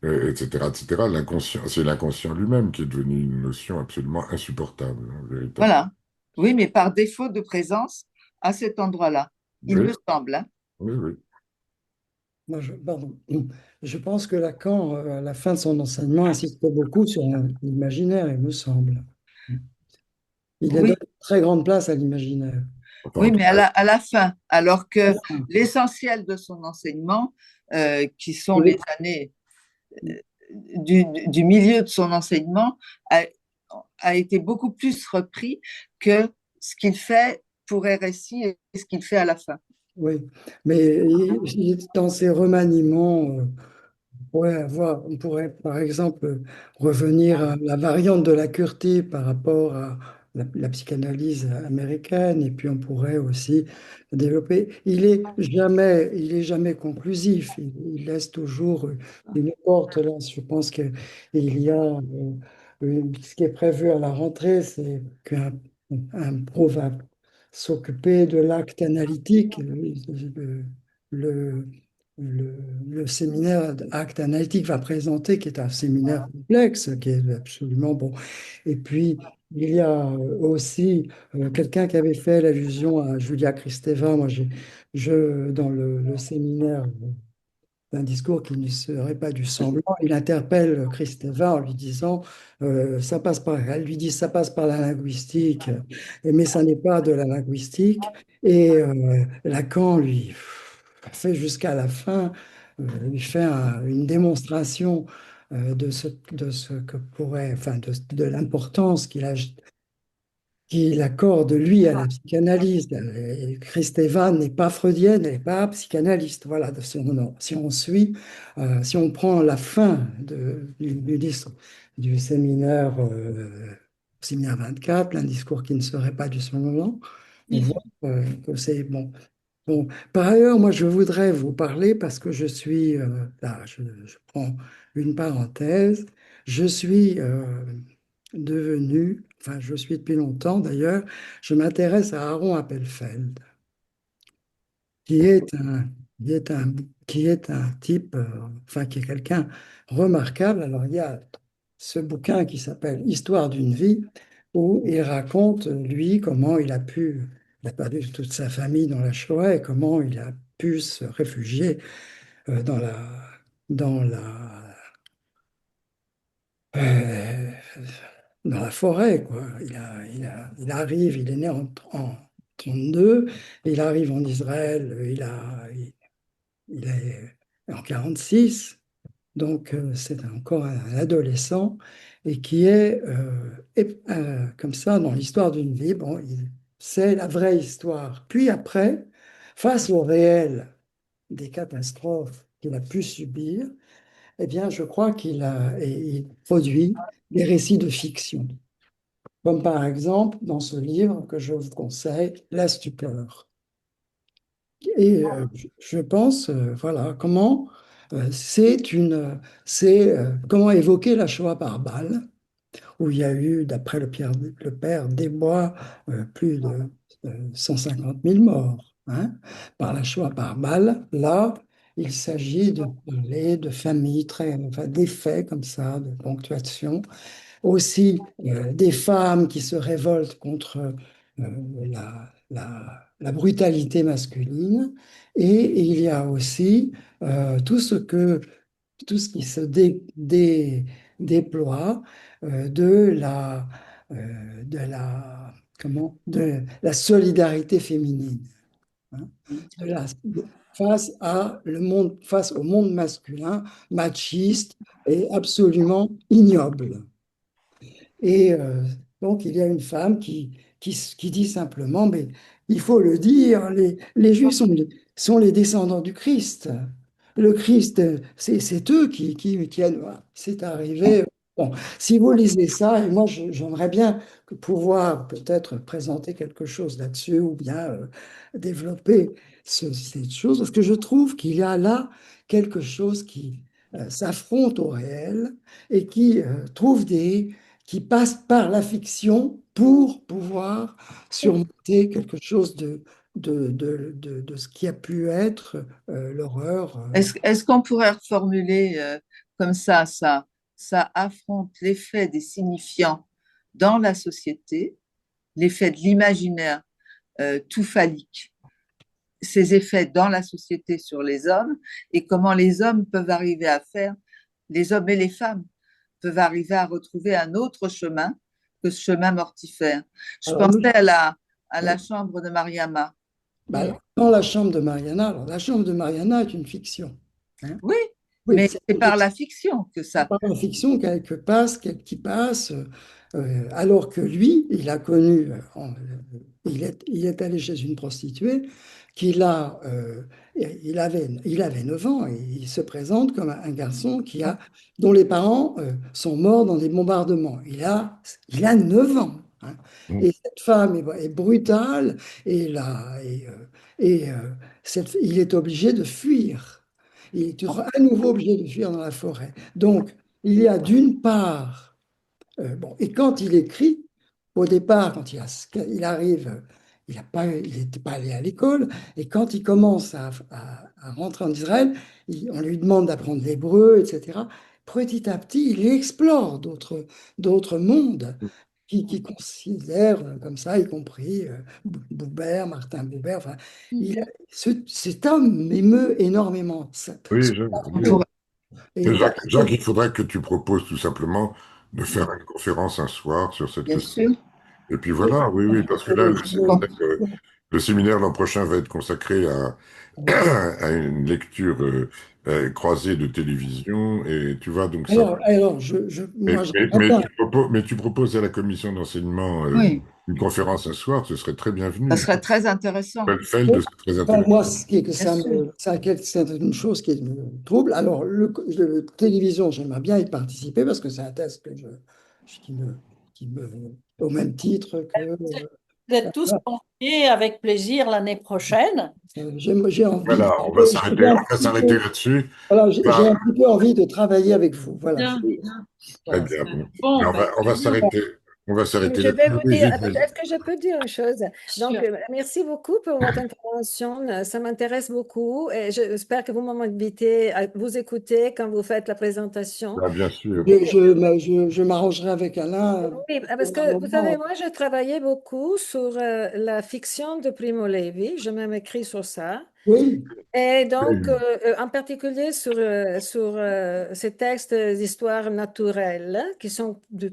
etc., etc., l'inconscient, c'est l'inconscient lui-même qui est devenu une notion absolument insupportable, hein, véritablement. Voilà. Oui, mais par défaut de présence à cet endroit-là, il Oui, me semble. Hein. oui, oui. Moi, pardon. Je pense que Lacan, à la fin de son enseignement, insiste beaucoup sur l'imaginaire, il me semble. Il a Oui, donné une très grande place à l'imaginaire. Enfin, en oui, tout mais cas, à la fin, alors que Enfin, l'essentiel de son enseignement, qui sont oui, les années du milieu de son enseignement, a été beaucoup plus repris que ce qu'il fait pour RSI et ce qu'il fait à la fin. Oui, mais dans ces remaniements, on pourrait par exemple revenir à la variante de la Curti par rapport à la psychanalyse américaine, et puis on pourrait aussi développer. Il est jamais conclusif. Il laisse toujours une porte là. Je pense qu'il y a ce qui est prévu à la rentrée, c'est qu'un pro va s'occuper de l'acte analytique. Le, le, le séminaire Acte Analytique va présenter, qui est un séminaire complexe, qui est absolument bon. Et puis, il y a aussi quelqu'un qui avait fait l'allusion à Julia Kristeva. Moi, dans le séminaire d'un discours qui ne serait pas du semblant, il interpelle Kristeva en lui disant, elle lui dit, ça passe par la linguistique, mais ça n'est pas de la linguistique. Et Lacan lui fait jusqu'à la fin, lui fait une démonstration de ce que pourrait, enfin, de l'importance qu'il accorde, lui, à la psychanalyse. Et Kristeva n'est pas freudienne, elle n'est pas psychanalyste. Voilà, si on suit, si on prend la fin du séminaire 24, un discours qui ne serait pas du son nom, on voit que c'est bon. Bon, par ailleurs, moi, je voudrais vous parler parce que je suis, là, je prends une parenthèse, je suis enfin, je suis depuis longtemps d'ailleurs, je m'intéresse à Aaron Appelfeld, qui est un, qui est un, qui est un type, enfin, qui est quelqu'un remarquable. Alors, il y a ce bouquin qui s'appelle Histoire d'une vie, où il raconte, lui, comment il a perdu toute sa famille dans la Shoah et comment il a pu se réfugier dans dans la, euh, dans la forêt, quoi. Il arrive, il est né en 32, il arrive en Israël, il est en 46, donc c'est encore un adolescent, et qui est comme ça dans l'histoire d'une vie. Bon, c'est la vraie histoire. Puis après, face au réel des catastrophes qu'il a pu subir, eh bien, je crois il produit des récits de fiction, comme par exemple dans ce livre que je vous conseille, La stupeur. Et je pense, voilà, comment évoquer la Shoah par balle, où il y a eu, d'après le père Desbois, plus de 150 000 morts, hein, par la Shoah par balle. Là, il s'agit de parler de familles enfin, d'effets comme ça, de ponctuation, aussi des femmes qui se révoltent contre la brutalité masculine. Et il y a aussi tout ce qui se déploie de de la solidarité féminine, hein, de la- face au monde masculin, machiste et absolument ignoble. Et donc, il y a une femme qui dit simplement, mais il faut le dire, les Juifs sont les descendants du Christ. Le Christ, c'est eux c'est arrivé. Bon, si vous lisez ça, et moi j'aimerais bien pouvoir peut-être présenter quelque chose là-dessus ou bien développer cette chose, parce que je trouve qu'il y a là quelque chose qui s'affronte au réel et qui passe par la fiction pour pouvoir surmonter quelque chose de ce qui a pu être l'horreur. Est-ce qu'on pourrait reformuler comme ça affronte l'effet des signifiants dans la société, l'effet de l'imaginaire tout phallique, ces effets dans la société sur les hommes et comment les hommes peuvent arriver à faire, les hommes et les femmes peuvent arriver à retrouver un autre chemin que ce chemin mortifère. Je Alors, pensais à la chambre de Mariama. bah, dans la chambre de Mariana, alors la chambre de Mariana est une fiction, hein. Oui, Oui, mais c'est c'est par la fiction que ça. pas une fiction qui passe, Alors que lui, il a connu, il est allé chez une prostituée qu'il a, il avait 9 ans et il se présente comme un garçon dont les parents sont morts dans des bombardements. Il a 9 ans, hein. Et cette femme est brutale et, il est obligé de fuir. Il est à nouveau obligé de fuir dans la forêt. Donc, il y a d'une part bon, et quand il écrit, au départ, il arrive, il n'était pas allé à l'école, et quand il commence à rentrer en Israël, on lui demande d'apprendre l'hébreu, etc. Petit à petit, il explore d'autres mondes qui considèrent comme ça, y compris Buber, Martin Buber. Enfin, cet homme m'émeut énormément. Oui, On oui. pourrait- Et, Mais Jacques, il faudrait que tu proposes tout simplement de faire une conférence un soir sur cette bien question. sûr. Et puis voilà, oui, oui, parce que là, le séminaire l'an prochain va être consacré à une lecture croisée de télévision. Et tu vois, donc ça. moi, j'aimerais bien. Mais tu proposes à la commission d'enseignement Oui, une conférence un soir, ce serait très ça bienvenu. serait très intéressant. Feld, c'est très Enfin, intéressant. moi, Bien sûr. c'est une chose qui me trouble. Alors, le télévision, j'aimerais bien y participer parce que c'est un test qui me, au même titre que, Vous êtes tous voilà. conviés avec plaisir l'année prochaine. J'ai envie, Voilà, on va s'arrêter là-dessus. voilà, j'ai Bah, un petit peu envie de travailler avec vous. Voilà. Bien, bien. très Voilà. bien. Mais Bon, ben, on va très bien. s'arrêter. On va Mais s'arrêter je vais là-dessus. vous dire, Brigitte, vas-y. peut-être que je peux dire une chose. Donc, Sûr. merci beaucoup pour votre intervention. Ça m'intéresse beaucoup et j'espère que vous m'invitez à vous écouter quand vous faites la présentation. Ah, bien sûr. Je m'arrangerai avec Alain Oui, parce pour un que vous savez, moment. moi, j'ai travaillé beaucoup sur la fiction de Primo Levi. J'ai même écrit sur ça. Oui, Et donc, Oui. en particulier sur ces textes d'histoire naturelle qui sont de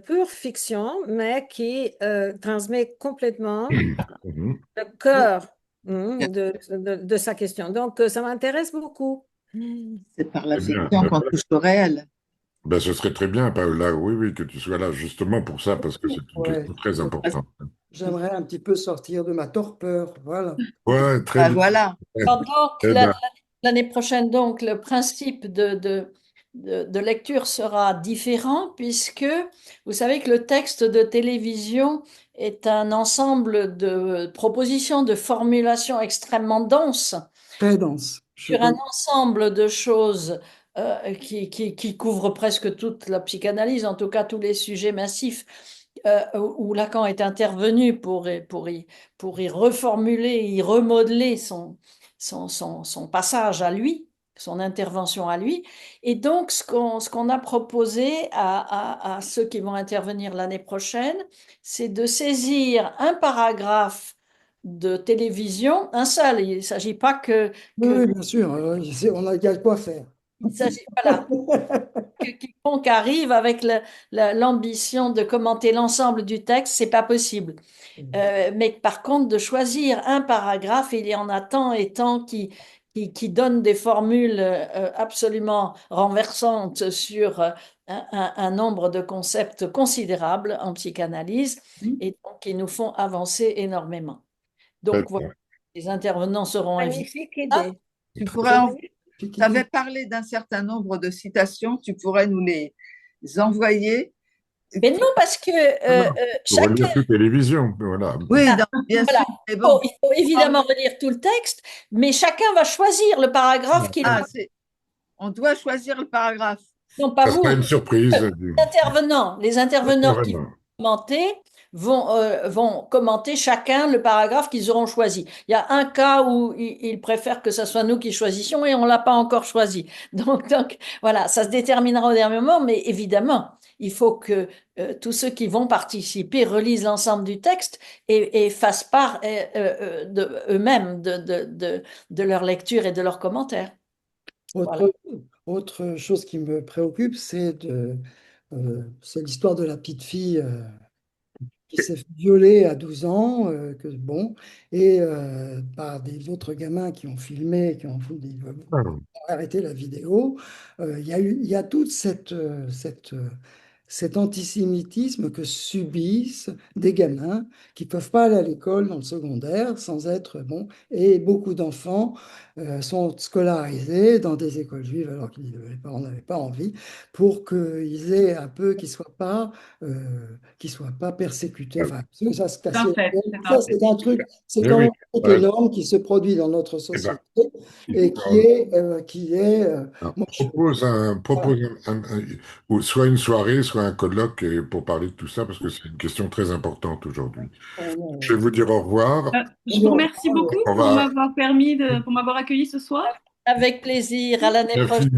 pure fiction, mais qui transmettent complètement Mhm. le cœur de sa question. Donc, ça m'intéresse beaucoup. C'est par la Très bien. fiction qu'on touche au réel. Ben, ce serait très bien, Paola, oui, oui, que tu sois là justement pour ça, parce que c'est une ouais. question très importante. J'aimerais un petit peu sortir de ma torpeur. Voilà. Ouais, très Ben bien. voilà, Donc, Eh ben, l'année prochaine, donc, le principe de lecture sera différent puisque vous savez que le texte de télévision est un ensemble de propositions, de formulations extrêmement denses Très dense. sur un ensemble de choses qui couvrent presque toute la psychanalyse, en tout cas tous les sujets massifs où Lacan est intervenu pour y reformuler, y remodeler son passage à lui, son intervention à lui. Et donc, ce qu'on a proposé à ceux qui vont intervenir l'année prochaine, c'est de saisir un paragraphe de télévision, un seul. Il ne s'agit pas Oui, que oui, bien sûr. Il y a de quoi faire. il s'agit, voilà, que quiconque arrive avec l'ambition de commenter l'ensemble du texte, c'est pas possible. Mais par contre, de choisir un paragraphe, il y en a tant et tant qui donnent des formules absolument renversantes sur un nombre de concepts considérables en psychanalyse et donc qui nous font avancer énormément. très Donc voilà, bien. les intervenants seront invités. Magnifique idée. tu Très pourrais, tu avais Idée. parlé d'un certain nombre de citations, tu pourrais nous les envoyer. Mais non, parce que Voilà. Pour chacun, relire toute télévision, voilà. Oui, non, bien voilà, sûr, mais bon. il faut évidemment relire tout le texte, mais chacun va choisir le paragraphe qu'il Ah, on doit choisir le paragraphe. non pas Ça sera vous, une surprise les intervenants qui vont intervenant. commenter vont commenter chacun le paragraphe qu'ils auront choisi. Il y a un cas où ils préfèrent que ce soit nous qui choisissions et on l'a pas encore choisi. Donc voilà, ça se déterminera au dernier moment, mais évidemment, il faut que tous ceux qui vont participer relisent l'ensemble du texte et fassent part eux-mêmes de leur lecture et de leurs commentaires. Voilà. Autre chose qui me préoccupe, c'est l'histoire de la petite fille qui s'est fait violer à 12 ans, bon, et par des autres gamins qui ont filmé, Ah, arrêté la vidéo. Il y a toute cet antisémitisme que subissent des gamins qui ne peuvent pas aller à l'école dans le secondaire sans être bon. Et beaucoup d'enfants sont scolarisés dans des écoles juives alors que les parents n'avaient pas envie pour qu'ils aient un peu, qu'ils soient pas persécutés. Enfin, ça, C'est un fait, c'est un ça, fait. c'est Mais quand oui, même un truc euh, énorme qui se produit dans notre eh ben, société et alors, moi, voilà. propose ou soit une soirée, soit un colloque pour parler de tout ça, parce que c'est une question très importante aujourd'hui. Je vais vous dire au revoir. Je vous remercie beaucoup On pour va pour m'avoir accueilli ce soir. Avec plaisir, à l'année prochaine.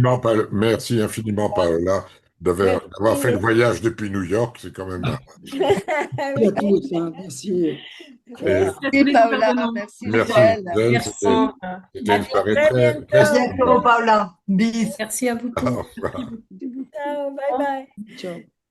merci infiniment, Paola, d'avoir fait le Merci. voyage depuis New York. C'est quand même. Merci à Oui. tous, hein. Merci. Et Merci à tous Merci les Paola, intervenants. merci merci, Joël. Jen. Merci. C'était À une soirée Très très, très À bientôt. bientôt, stimulante. Paula. Bis. Merci à vous Au tous. revoir. Merci beaucoup. Ciao, bye bye. Ciao.